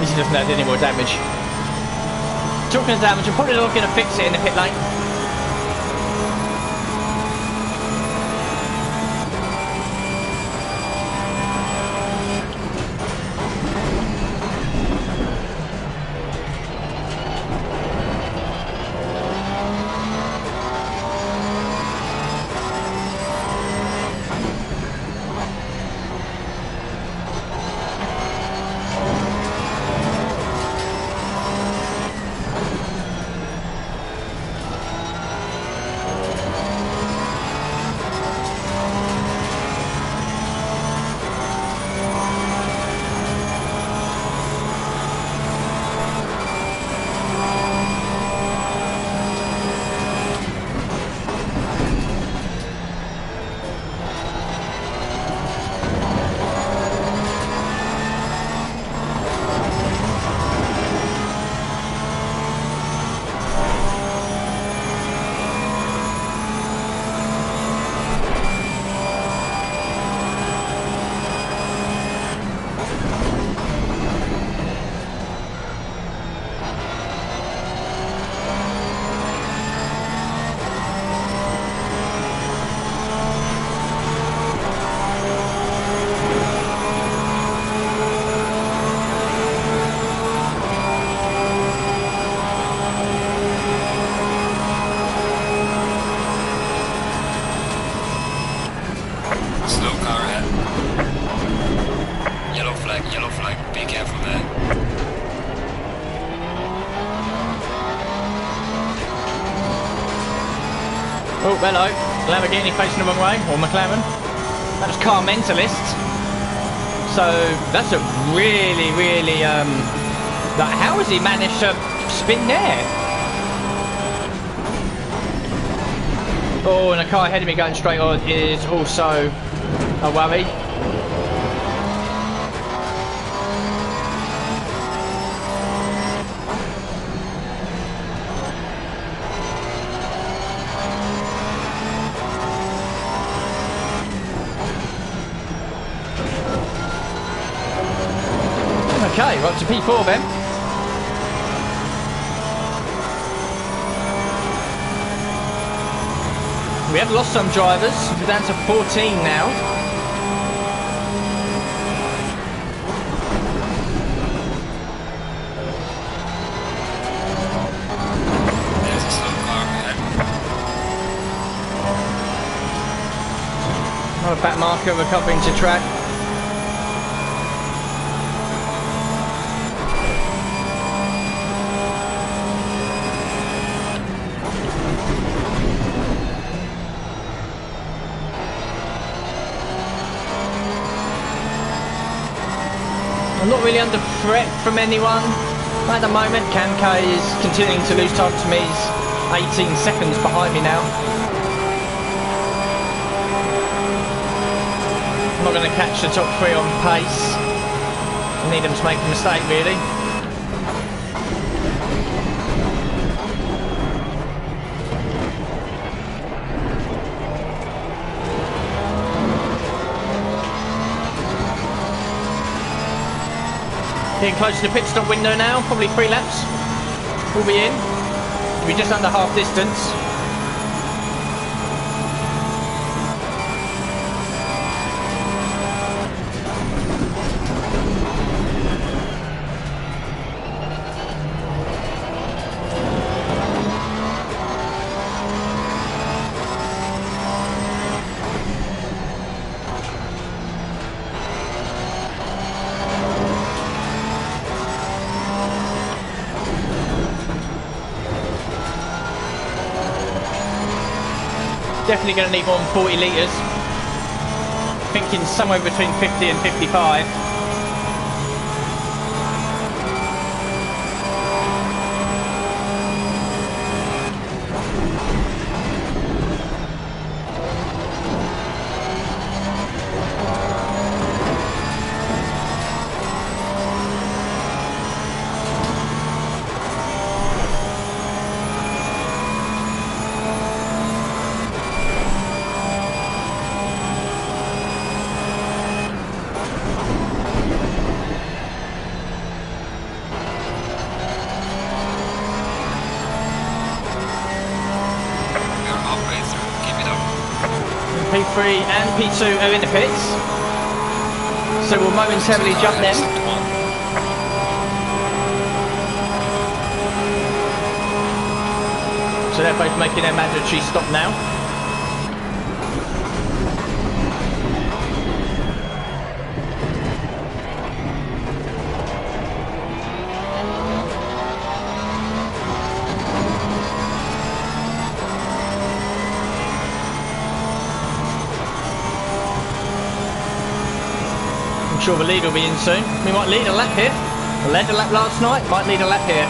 Easy doesn't have any more damage. Talking of damage, I'm probably not going to fix it in the pit lane. Oh, hello. Lamborghini facing the wrong way, or McLaren. That was car mentalist. So that's a really, really, like, how has he managed to spin there? Oh, and a car ahead of me going straight on is also a worry. Okay, we're up to P4 then. We have lost some drivers. We're down to 14 now. There's a slow car ahead. Another back marker recovering to track. I'm not really under threat from anyone at the moment. Kamko is continuing to lose time to me. He's 18 seconds behind me now. I'm not going to catch the top 3 on pace. I need them to make a mistake really. Getting close to the pit stop window now, probably 3 laps. We'll be in. We'll be just under half distance. Definitely going to need more than 40 litres. Thinking somewhere between 50 and 55. P3 and P2 are in the pits, so we'll momentarily jump them. So they're both making their mandatory stop now. I'm sure the lead will be in soon. We might lead a lap here. We led a lap last night, might lead a lap here.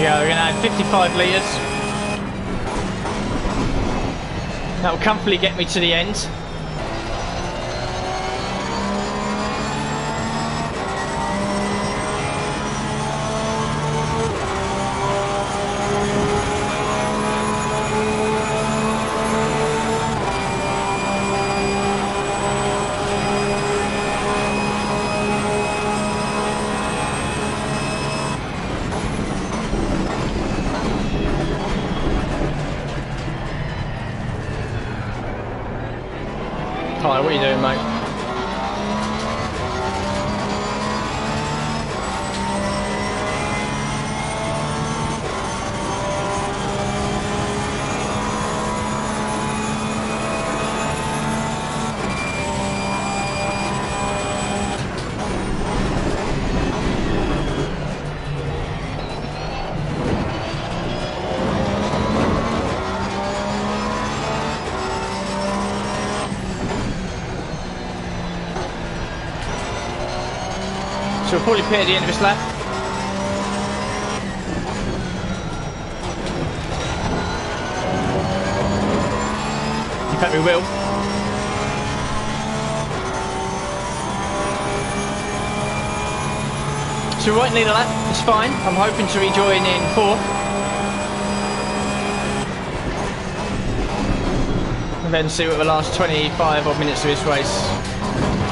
Yeah, we're going to add 55 litres. That will comfortably get me to the end. Hi, what are you doing, mate? probably pit at the end of this lap. In fact, we will. So we won't need a lap, it's fine. I'm hoping to rejoin in 4th. And then see what the last 25 odd minutes of this race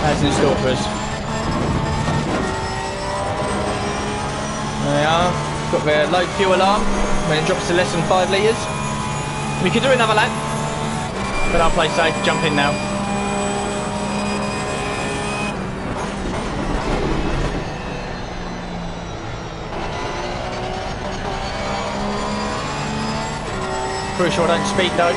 has in store for us. There we are. Got the low fuel alarm when it drops to less than 5 litres. We could do another lap, but I'll play safe, jump in now. Crucial I don't speed though.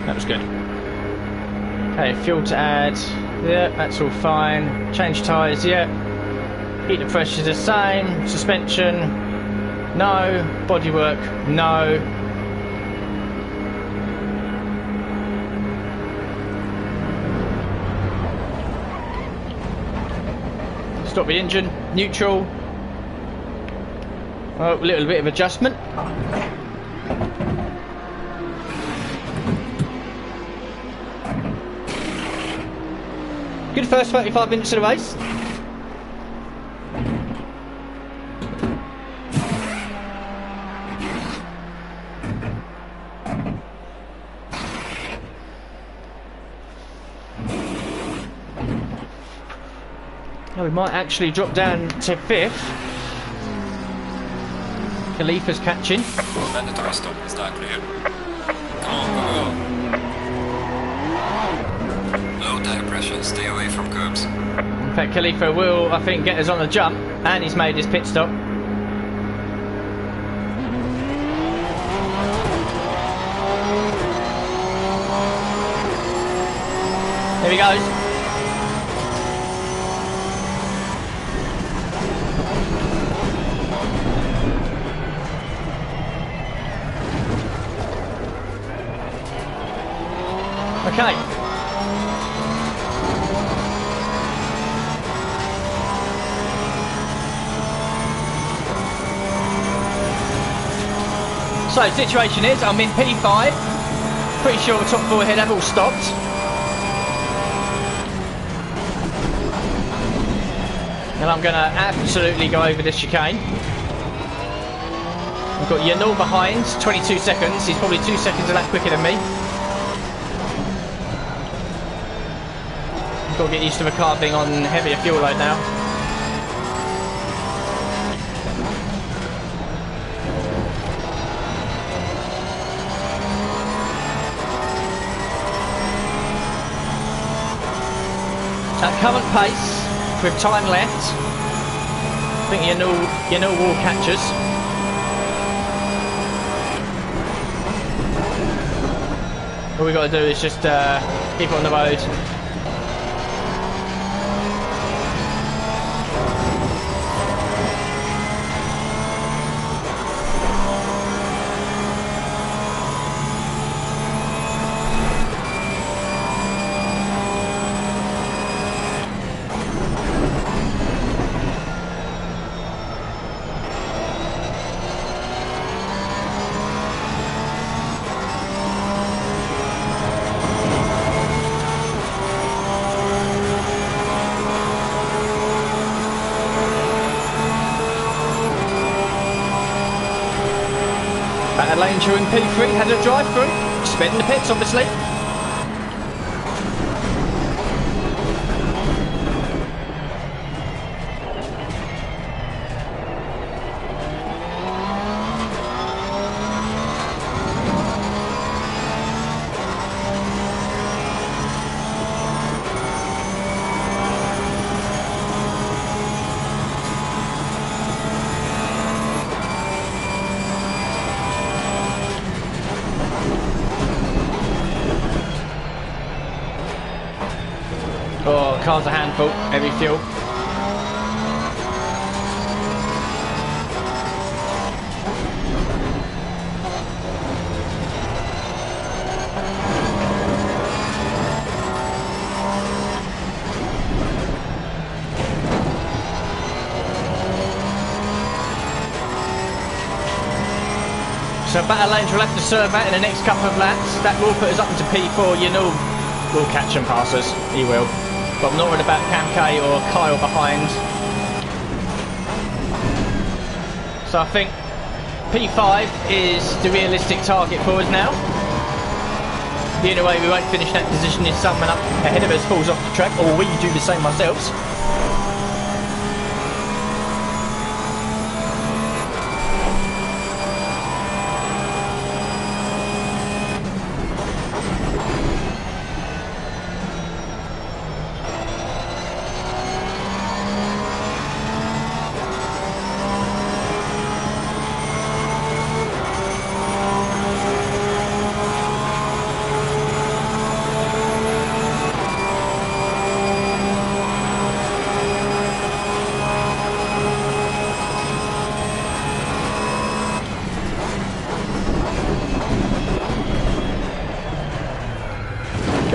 That was good. Okay, fuel to add. Yeah, that's all fine. Change tyres, yeah. Heat the pressure the same. Suspension, no. Bodywork, no. Stop the engine, neutral. Oh, a little bit of adjustment. Good first 35 minutes of the race. Now we might actually drop down to 5th. Khalifa's catching. Mandatory stop is that clear? Come on, go. Low tire pressure, stay away from curbs. In fact, Khalifa will, I think, get us on the jump, and he's made his pit stop. Here he goes. Okay. So, situation is, I'm in P5. Pretty sure the top 4 ahead have all stopped. And I'm going to absolutely go over this chicane. I've got Yanul behind, 22 seconds. He's probably 2 seconds a lap quicker than me. Got to get used to the car being on heavier fuel load now. At current pace, with time left, I think Yanul will catch us. All we got to do is just keep it on the road. Lane 2 and P3 had a drive through, sped in the pits obviously. Oh, car's a handful, heavy fuel. So Battle Angel will have to serve that in the next couple of laps. That will put us up into P4. You know, we'll catch and pass us. He will. But I'm not worried about Cam K or Kyle behind. So I think P5 is the realistic target for us now. The only way we won't finish that position is someone up ahead of us falls off the track, or we do the same ourselves.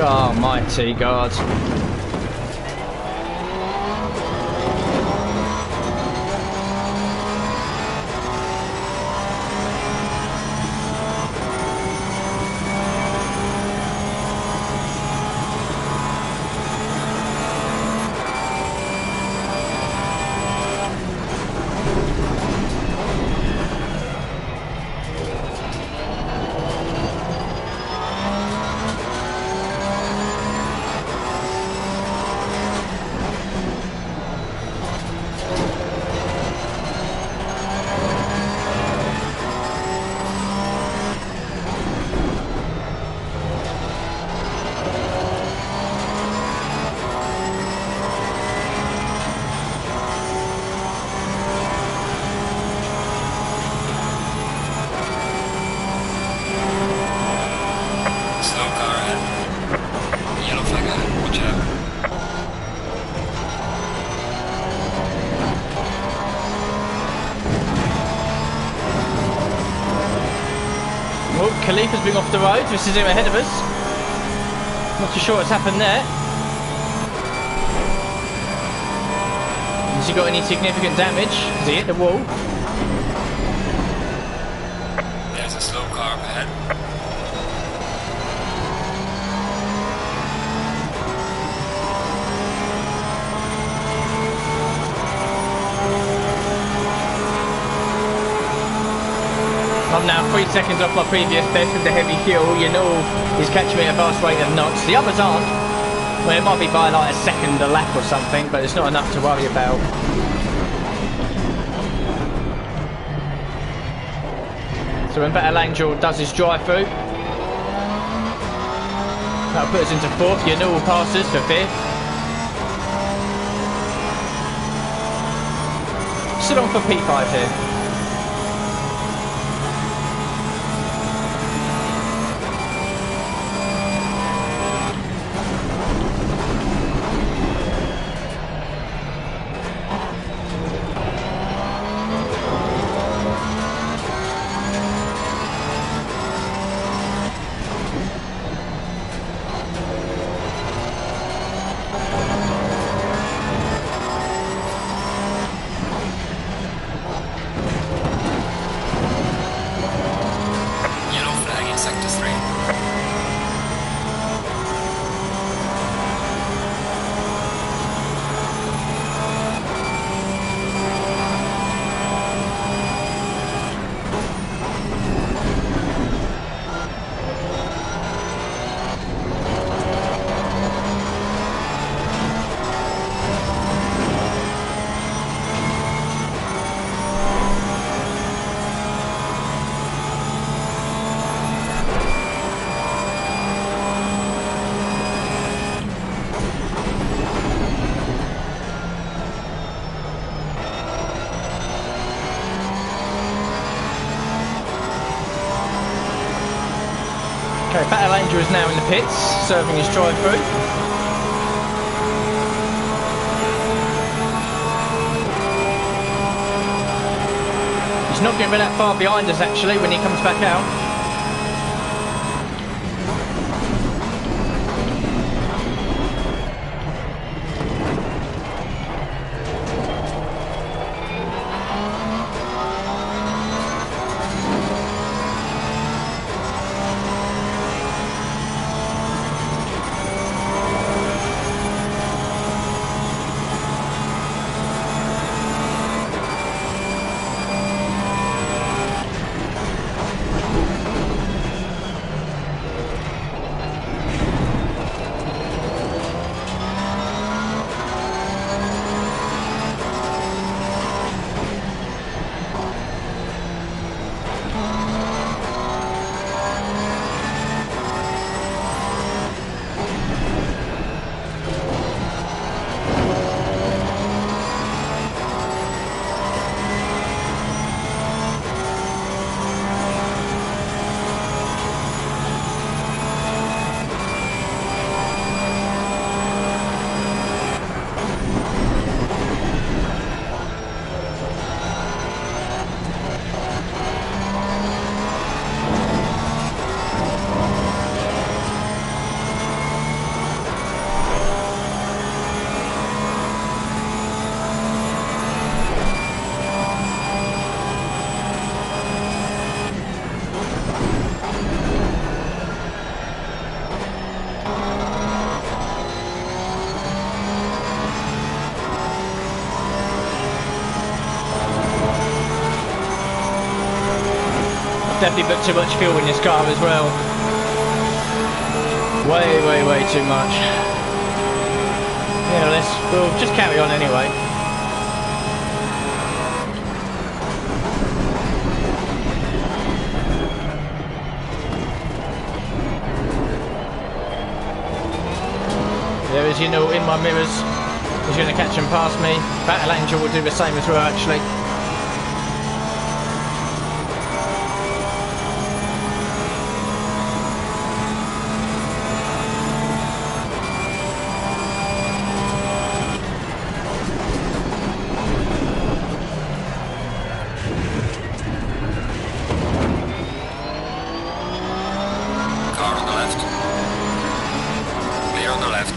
Oh, mighty God. Khalifa's been off the road. This is him ahead of us. Not too sure what's happened there. Has he got any significant damage? Has he hit the wall? There's a slow car up ahead. I'm now 3 seconds off my previous best with the heavy fuel. You know he's catching me at a fast rate of knots. The others aren't. Well, it might be by like a second a lap or something, but it's not enough to worry about. So when Battle Angel does his drive through, that'll put us into 4th. You know will pass us for 5th. Still on for P5 here. Okay, Battle Angel is now in the pits, serving his drive-through. He's not going to be that far behind us actually when he comes back out. definitely put too much fuel in this car as well. Way too much. Yeah, we'll just carry on anyway. There is, you know, in my mirrors. He's going to catch and pass me. Battle Angel will do the same as well, actually. Car on the left. Clear on the left.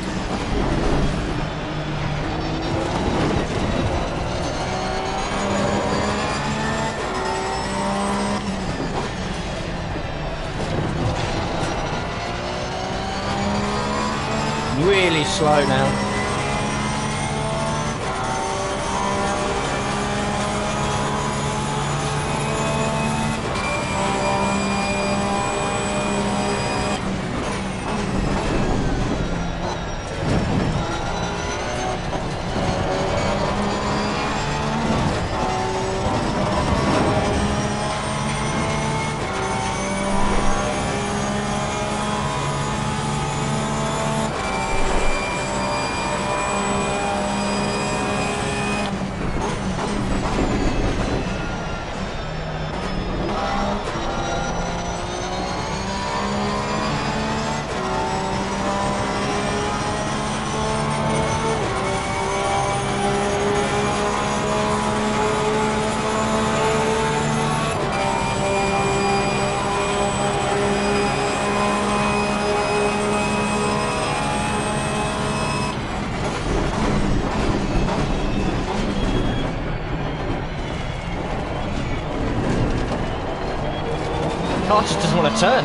Really slow now. Car just doesn't want to turn.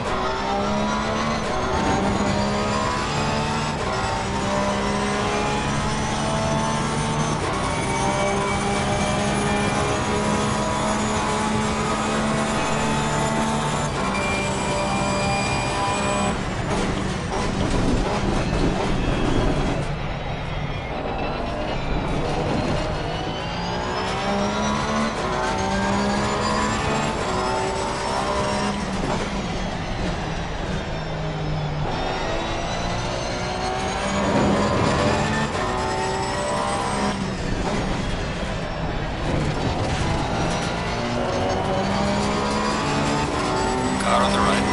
Car on the right.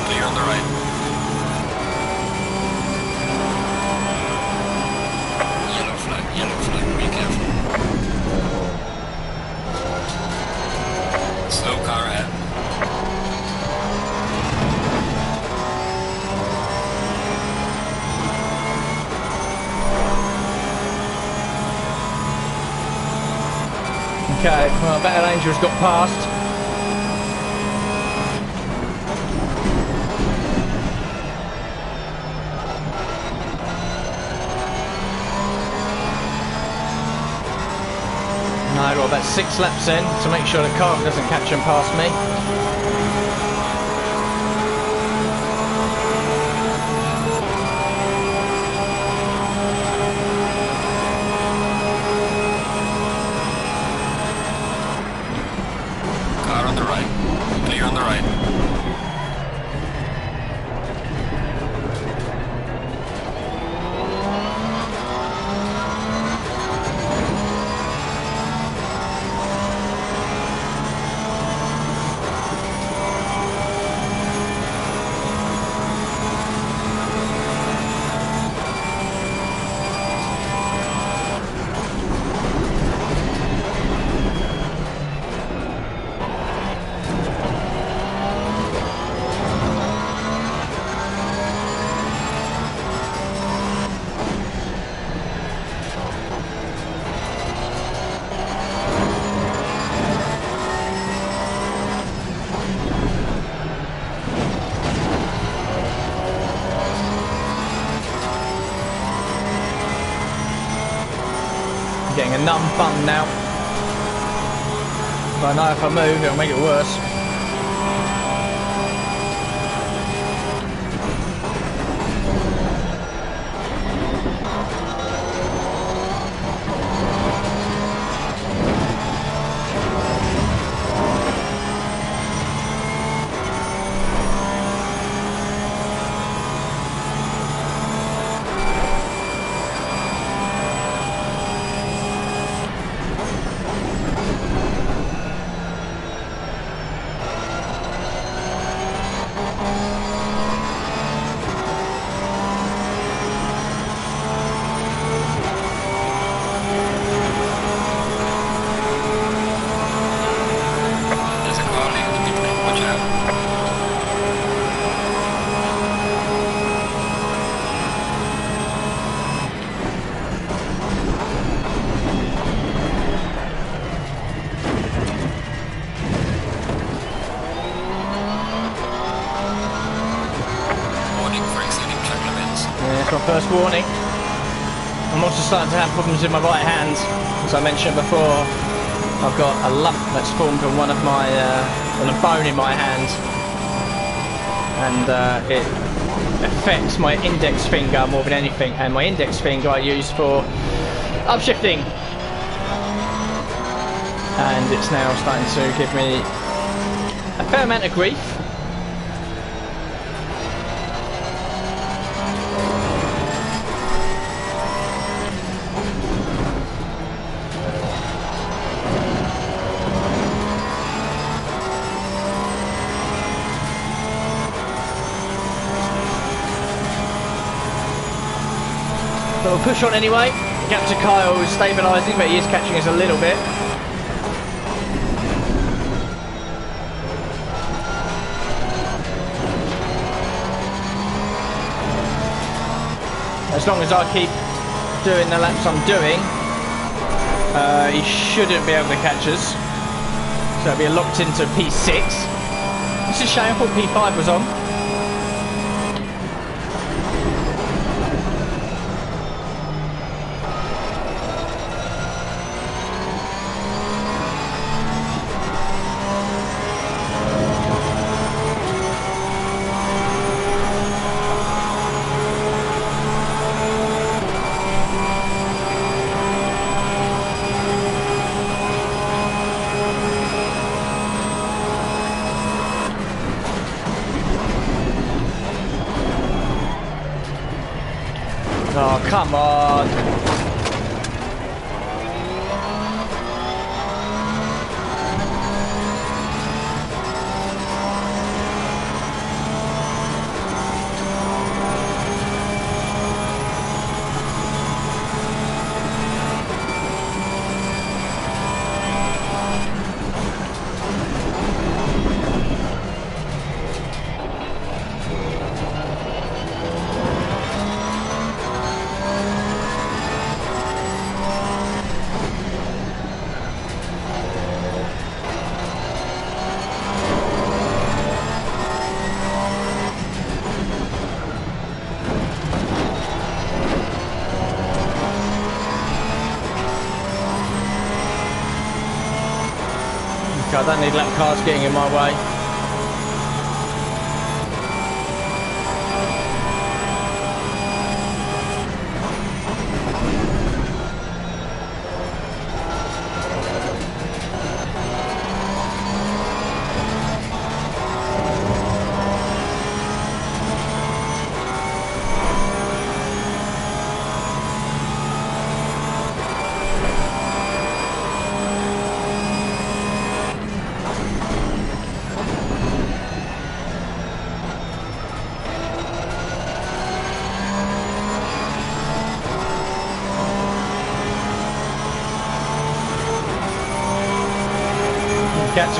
Clear on the right. Yellow flag, be careful. Slow car ahead. Okay, well, Battle Angel's got past. No, I've got about 6 laps in to make sure the car doesn't catch and pass me. Car on the right. Clear on the right. Getting a numb bum now. I know if I move, it'll make it worse. First warning. I'm also starting to have problems with my right hand. As I mentioned before, I've got a lump that's formed on one of my, on a bone in my hand, and it affects my index finger more than anything. And my index finger I use for upshifting, and it's now starting to give me a fair amount of grief. But we'll push on anyway. Captain Kyle is stabilising, but he is catching us a little bit. As long as I keep doing the laps I'm doing, he shouldn't be able to catch us. So it'll be locked into P6. This is a shame, I thought P5 was on. Oh, come on. I don't need lap cars getting in my way.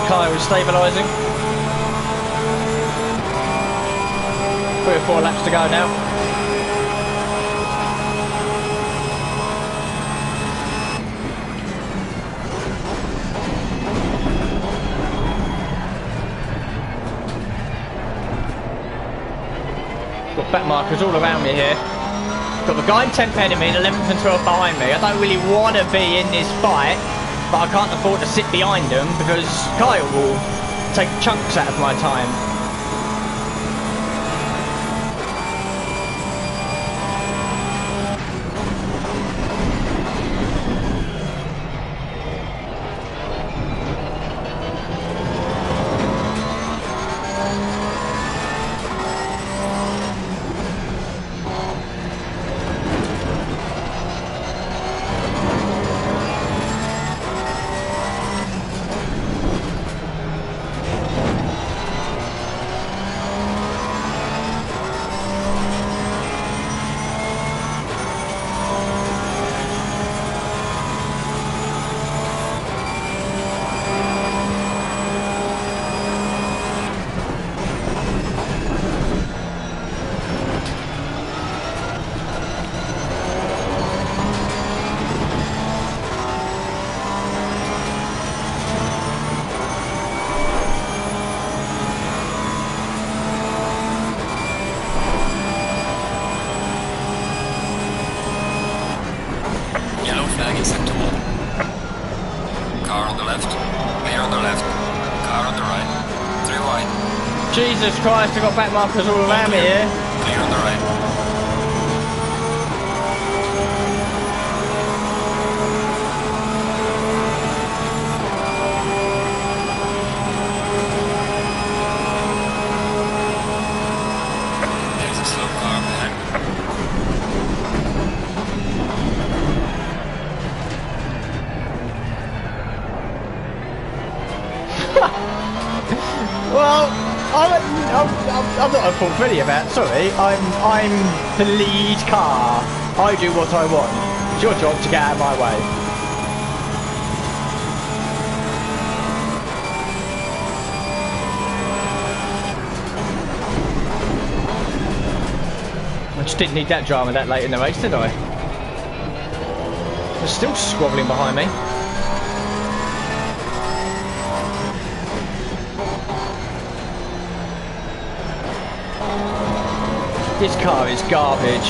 Kyle is stabilising. 3 or 4 laps to go now. Got back markers all around me here. Got the guy in 10th ahead of me and 11th and 12th behind me. I don't really want to be in this fight but I can't afford to sit behind them because Kyle will take chunks out of my time. Jesus Christ, I've got back markers all around me here. Clear on the right. There's a slow car behind. Well, I'm not a fault really about. Sorry, I'm the lead car. I do what I want. It's your job to get out of my way. I just didn't need that drama that late in the race, did I? They're still squabbling behind me. This car is garbage.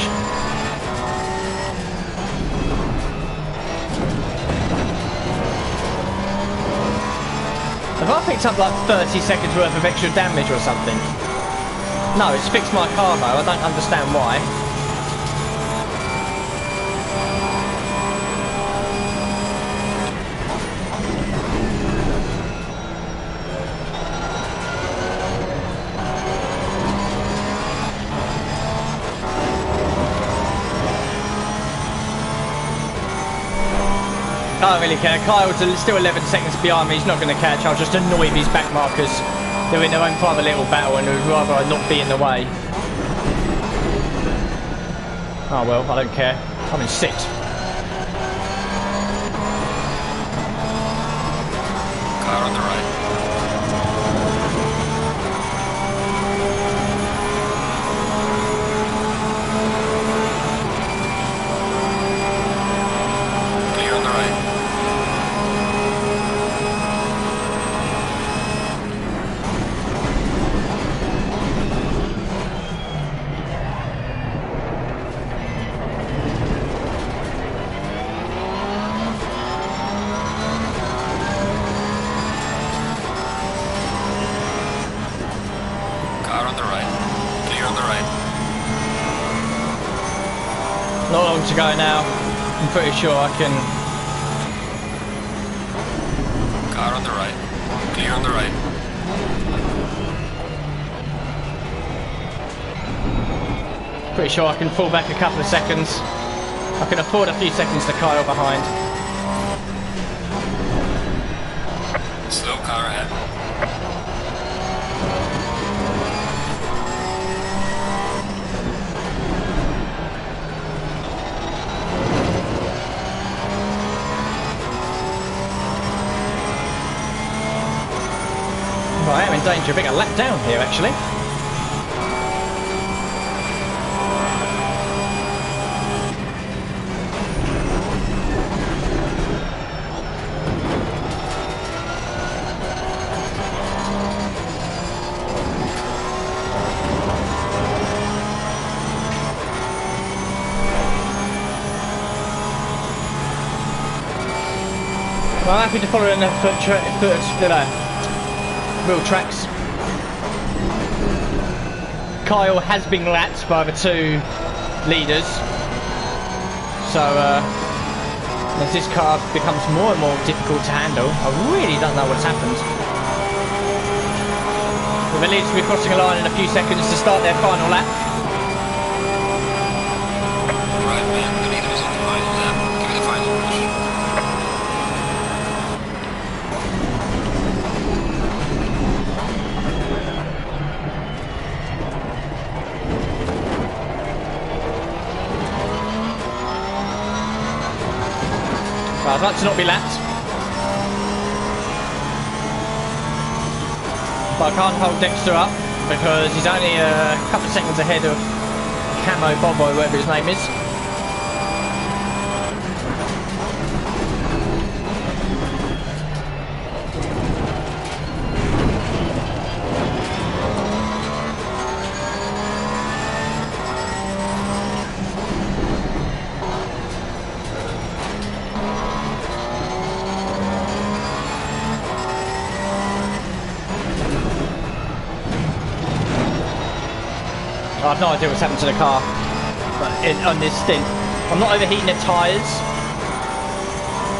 Have I picked up like 30 seconds worth of extra damage or something? No, it's fixed my car though, I don't understand why. I don't really care. Kyle's still 11 seconds behind me. He's not going to catch. I'll just annoy these back markers. They're in their own private little battle and would rather I not be in the way. Oh well, I don't care. I'm in 6th. Car on the right. Clear on the right. Not long to go now. I'm pretty sure I can. Car on the right. Clear on the right. Pretty sure I can fall back a couple of seconds. I can afford a few seconds to Kyle behind. Slow car ahead. I am in danger of being a lap down here, actually. Well, I'm happy to follow in the real tracks. Kyle has been lapped by the two leaders, so as this car becomes more and more difficult to handle, I really don't know what's happened. The leaders will be crossing a line in a few seconds to start their final lap. Right, man, the leader is on the final lap. Give it a final push. Well, I'd like to not be lapped, but I can't hold Dexter up because he's only a couple of seconds ahead of Camo Bobo, whatever his name is. I've no idea what's happened to the car on this stint. I'm not overheating the tyres.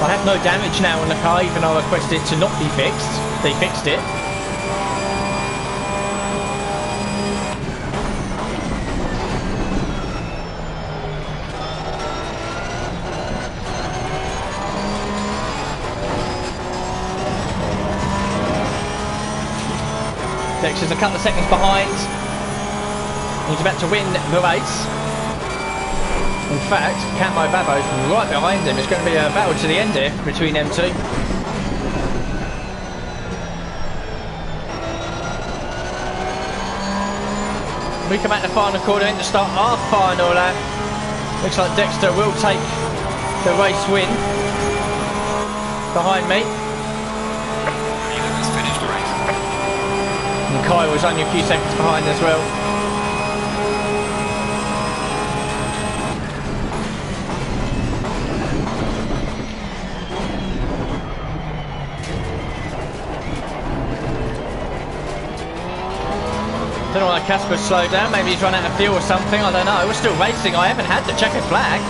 I have no damage now on the car, even though I requested it to not be fixed. They fixed it. Dexter's a couple of seconds behind. He's about to win the race. In fact, Camo Babo's right behind him. It's going to be a battle to the end here between them two. We come out the final corner in to start our final lap. Looks like Dexter will take the race win behind me. Leader has finished the race. And Kyle was only a few seconds behind as well. Don't know why Casper slowed down. Maybe he's run out of fuel or something. I don't know. We're still racing. I haven't had the checkered flag.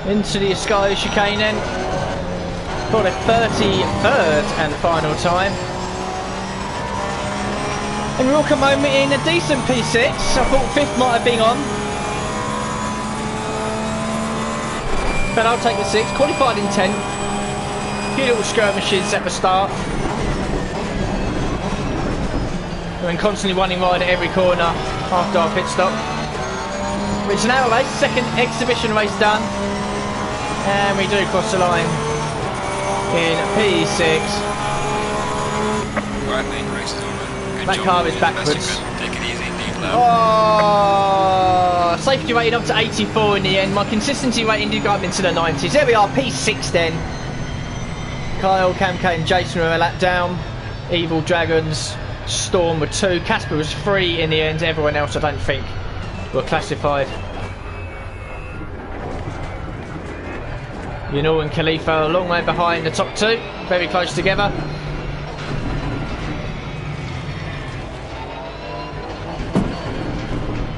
Into the Sky chicane then for the 33rd and final time. And we'll come home in a decent P6. I thought 5th might have been on, but I'll take the 6th. Qualified in 10th. A few little skirmishes at the start. And then constantly running wide at every corner after our pit stop. It's an hour race, second exhibition race done. And we do cross the line in P6. Right lane race is over. That car is backwards. Take it easy indeed, love. Oh, safety rating up to 84 in the end. My consistency rating did go up into the 90s. There we are, P6 then. Kyle, Camke and Jason were a lap down. Evil Dragons, Storm were 2. Casper was 3 in the end. Everyone else I don't think were classified. Yunal and Khalifa a long way behind the top 2, very close together.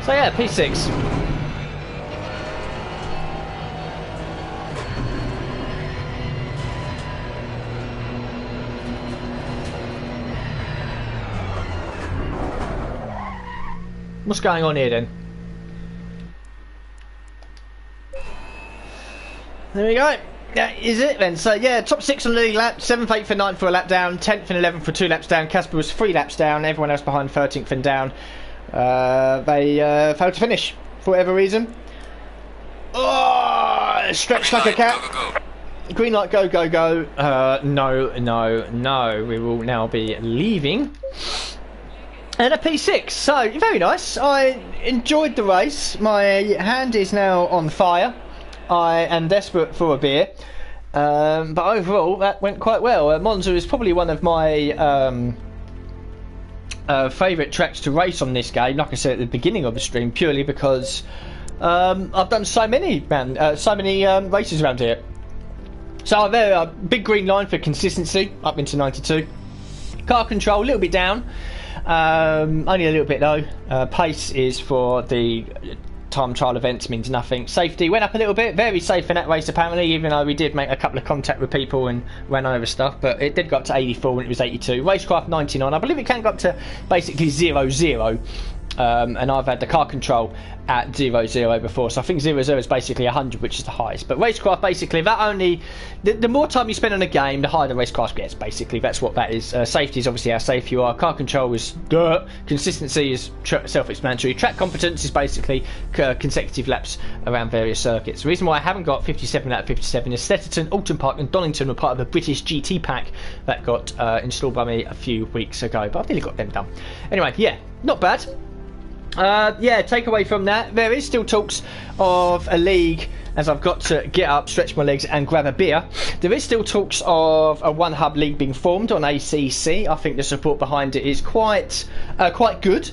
So yeah, P6. What's going on here then? There we go. That is it then. So yeah, top 6 on the league lap, 7th, 8th and 9th for a lap down, 10th and 11th for 2 laps down. Casper was 3 laps down, everyone else behind 13th and down. They failed to finish for whatever reason. Oh, stretched like a cat. Go. Green light, go, go, go. No. We will now be leaving. And a P6, so very nice. I enjoyed the race. My hand is now on fire. I am desperate for a beer, but overall that went quite well. Monza is probably one of my favourite tracks to race on this game. Like I said at the beginning of the stream, purely because I've done so many races around here. So I've a big green line for consistency up into 92. Car control a little bit down, only a little bit though. Pace is for the time trial events means nothing. Safety went up a little bit, very safe in that race apparently, even though we did make a couple of contact with people and ran over stuff, but it did go up to 84 when it was 82. Racecraft 99, I believe it can go up to basically 0-0. And I've had the car control at 0-0 before, so I think 0-0 is basically 100, which is the highest. But racecraft, basically, that only the more time you spend on a game, the higher the racecraft gets. Basically, that's what that is. Safety is obviously how safe you are. Car control is dirt. Consistency is self-explanatory. Track competence is basically consecutive laps around various circuits. The reason why I haven't got 57 out of 57 is Stetterton, Alton Park, and Donington were part of the British GT pack that got installed by me a few weeks ago. But I've nearly got them done. Anyway, yeah, not bad. Yeah, take away from that, there is still talks of a league, as I've got to get up, stretch my legs and grab a beer. There is still talks of a one hub league being formed on ACC. I think the support behind it is quite good.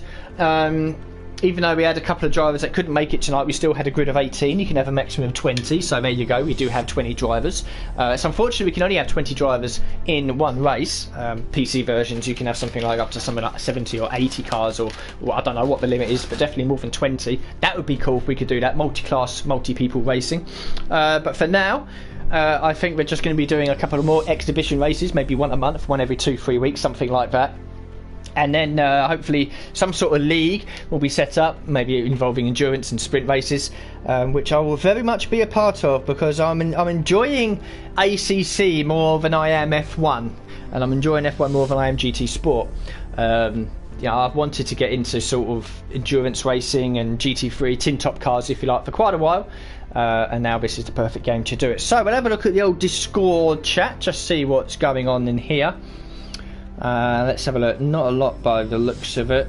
Even though we had a couple of drivers that couldn't make it tonight, we still had a grid of 18. You can have a maximum of 20, so there you go. We do have 20 drivers. So unfortunately, we can only have 20 drivers in one race. PC versions, you can have something like up to something like 70 or 80 cars, or I don't know what the limit is, but definitely more than 20. That would be cool if we could do that. Multi-class, multi-people racing. But for now, I think we're just going to be doing a couple of more exhibition races, maybe one a month, one every 2-3 weeks, something like that. And then hopefully some sort of league will be set up, maybe involving endurance and sprint races, which I will very much be a part of, because I'm enjoying ACC more than I am F1, and I'm enjoying F1 more than I am GTSport. Yeah, I've wanted to get into sort of endurance racing and GT3 tin top cars, if you like, for quite a while. And now this is the perfect game to do it. So we'll have a look at the old Discord chat, just see what's going on in here. Let's have a look. Not a lot by the looks of it.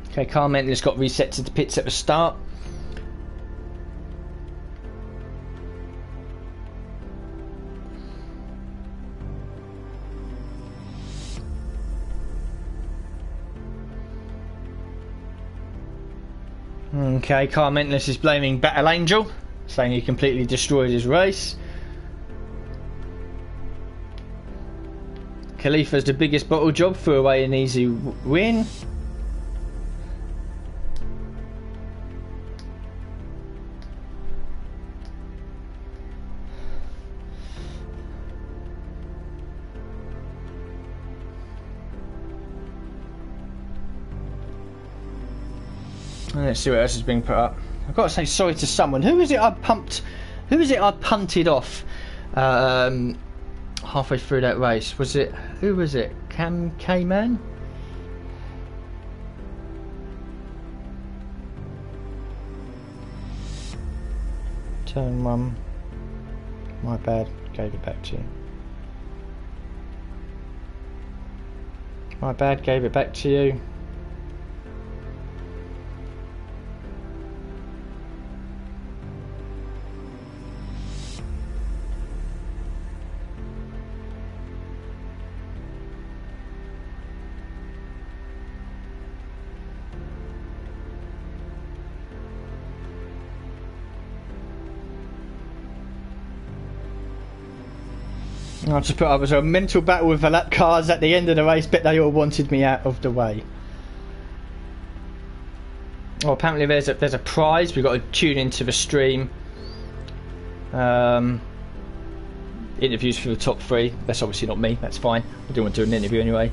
Okay, car maintenance got reset to the pits at the start. Okay, car maintenance is blaming Battle Angel, saying he completely destroyed his race. Khalifa's the biggest bottle job, threw away an easy win. Let's see what else is being put up. I've got to say sorry to someone. Who is it I pumped? Who is it I punted off halfway through that race? Was it? Who was it? K-Man? Turn 1. My bad. Gave it back to you. My bad. Gave it back to you. I just put up as a mental battle with the lap cars at the end of the race, but they all wanted me out of the way. Oh, apparently there's a prize. We've got to tune into the stream. interviews for the top 3. That's obviously not me. That's fine. I do want to do an interview anyway.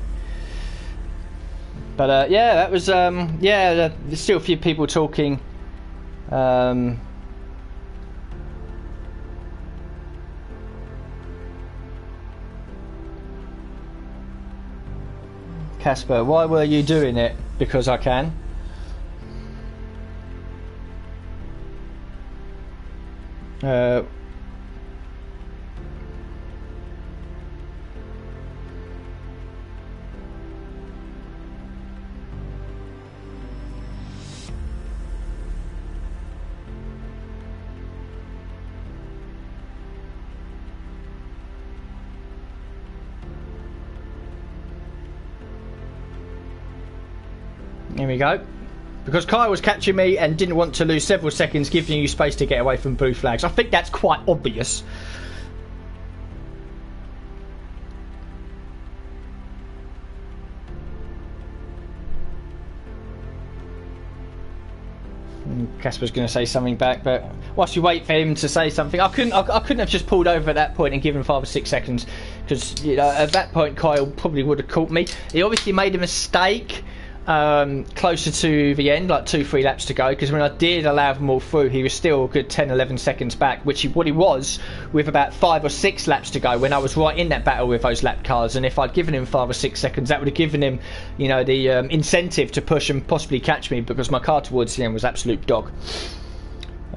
But yeah, that was yeah. There's still a few people talking. Casper, why were you doing it? Because I can. Here we go. Because Kyle was catching me and didn't want to lose several seconds, giving you space to get away from blue flags. I think that's quite obvious. Casper's going to say something back, but whilst you wait for him to say something, I couldn't have just pulled over at that point and given 5 or 6 seconds, because you know at that point Kyle probably would have caught me. He obviously made a mistake closer to the end, like 2-3 laps to go, because when I did allow them all through, he was still a good 10-11 seconds back, which what he was with about 5 or 6 laps to go when I was right in that battle with those lap cars. And if I'd given him 5 or 6 seconds, that would have given him, you know, the incentive to push and possibly catch me, because my car towards the end was absolute dog.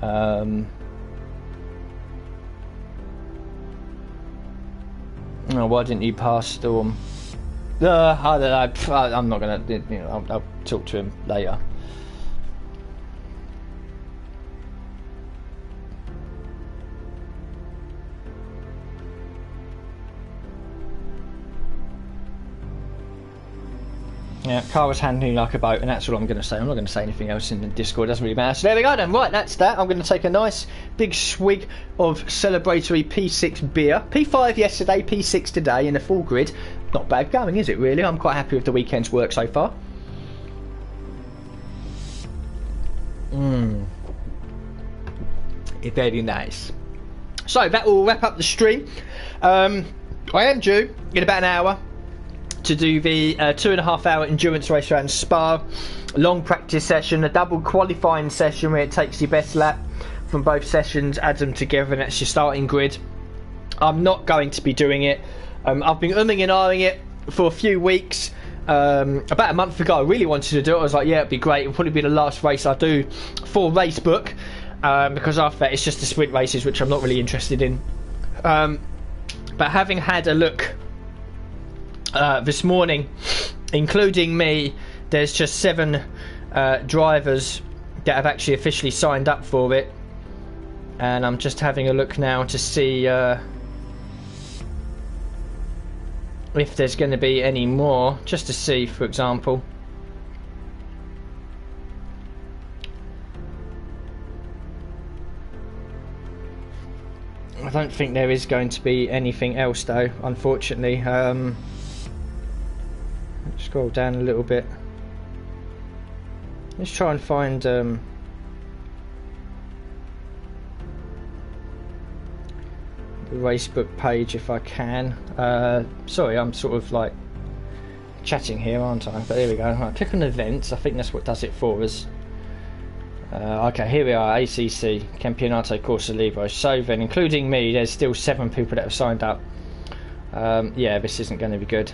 Oh, why didn't you pass Storm? I don't know. I'm not gonna. You know, I'll talk to him later. Yeah, car was handling like a boat, and that's all I'm going to say. I'm not going to say anything else in the Discord. It doesn't really matter. So there we go then. Right, that's that. I'm going to take a nice big swig of celebratory P6 beer. P5 yesterday, P6 today in the full grid. Not bad going, is it really? I'm quite happy with the weekend's work so far. Very nice. So that will wrap up the stream. I am due in about an hour to do the 2.5 hour endurance race around Spa, a long practice session, a double qualifying session where it takes your best lap from both sessions, adds them together, and that's your starting grid. I'm not going to be doing it. I've been umming and ahhing it for a few weeks. About a month ago I really wanted to do it. I was like, yeah, it'd be great. It'll probably be the last race I do for Racebook, because after that it's just the sprint races, which I'm not really interested in. But having had a look this morning, including me, there's just 7 drivers that have actually officially signed up for it, and I'm just having a look now to see if there's going to be any more, just to see, for example. I don't think there is going to be anything else though, unfortunately. Scroll down a little bit. Let's try and find the Racebook page if I can. Sorry, I'm sort of like chatting here, aren't I? But there we go. Right, click on events. I think that's what does it for us. Okay, here we are. ACC Campionato Corsa Libero. So then, including me, there's still 7 people that have signed up. Yeah, this isn't going to be good.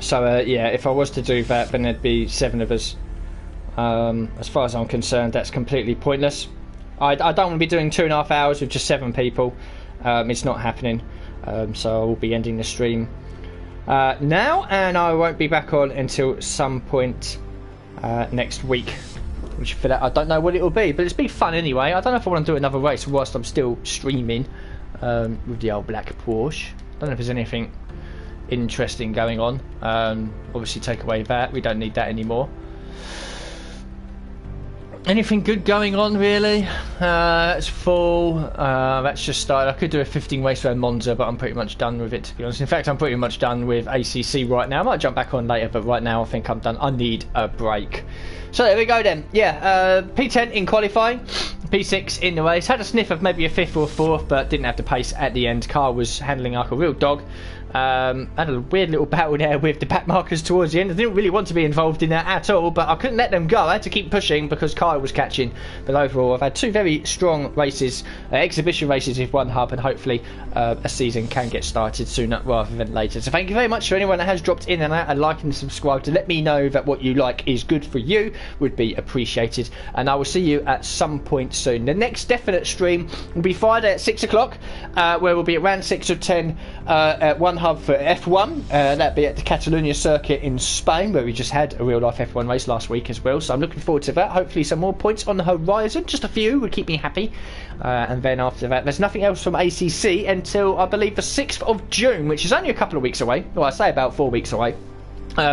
So yeah, if I was to do that, then there'd be 7 of us. As far as I'm concerned, that's completely pointless. I don't want to be doing 2.5 hours with just 7 people. It's not happening. So I will be ending the stream now, and I won't be back on until some point next week. Which for that I don't know what it will be, but it's been fun anyway. I don't know if I want to do another race whilst I'm still streaming with the old black Porsche. I don't know if there's anything interesting going on. Obviously take away that, we don't need that anymore. Anything good going on really? It's full. That's just started. I could do a 15 race around Monza, but I'm pretty much done with it, to be honest. In fact, I'm pretty much done with ACC right now. I might jump back on later, but right now I think I'm done. I need a break. So there we go then. Yeah, P10 in qualifying, P6 in the race. Had a sniff of maybe a 5th or a 4th, but didn't have the pace at the end. Car was handling like a real dog. Had a weird little battle there with the back markers towards the end. I didn't really want to be involved in that at all, but I couldn't let them go. I had to keep pushing because Kyle was catching. But overall, I've had 2 very strong races, exhibition races with one hub, and hopefully a season can get started sooner rather than later. So thank you very much for anyone that has dropped in and out and like and subscribe to let me know that what you like is good for you. Would be appreciated. And I will see you at some point soon. The next definite stream will be Friday at 6 o'clock, where we'll be around 6 or 10 at one hub for F1. That'll be at the Catalonia circuit in Spain, where we just had a real life F1 race last week as well. So I'm looking forward to that. Hopefully some more points on the horizon. Just a few would keep me happy. And then after that, there's nothing else from ACC until I believe the 6th of June, which is only a couple of weeks away. Well, I say about 4 weeks away.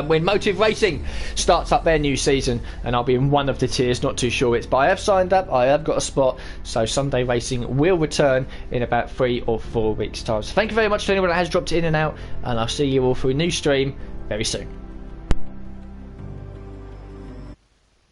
When Motive Racing starts up their new season, and I'll be in one of the tiers, not too sure which, but I have signed up, I have got a spot, so Sunday Racing will return in about 3 or 4 weeks time. So thank you very much to anyone that has dropped in and out, and I'll see you all for a new stream very soon.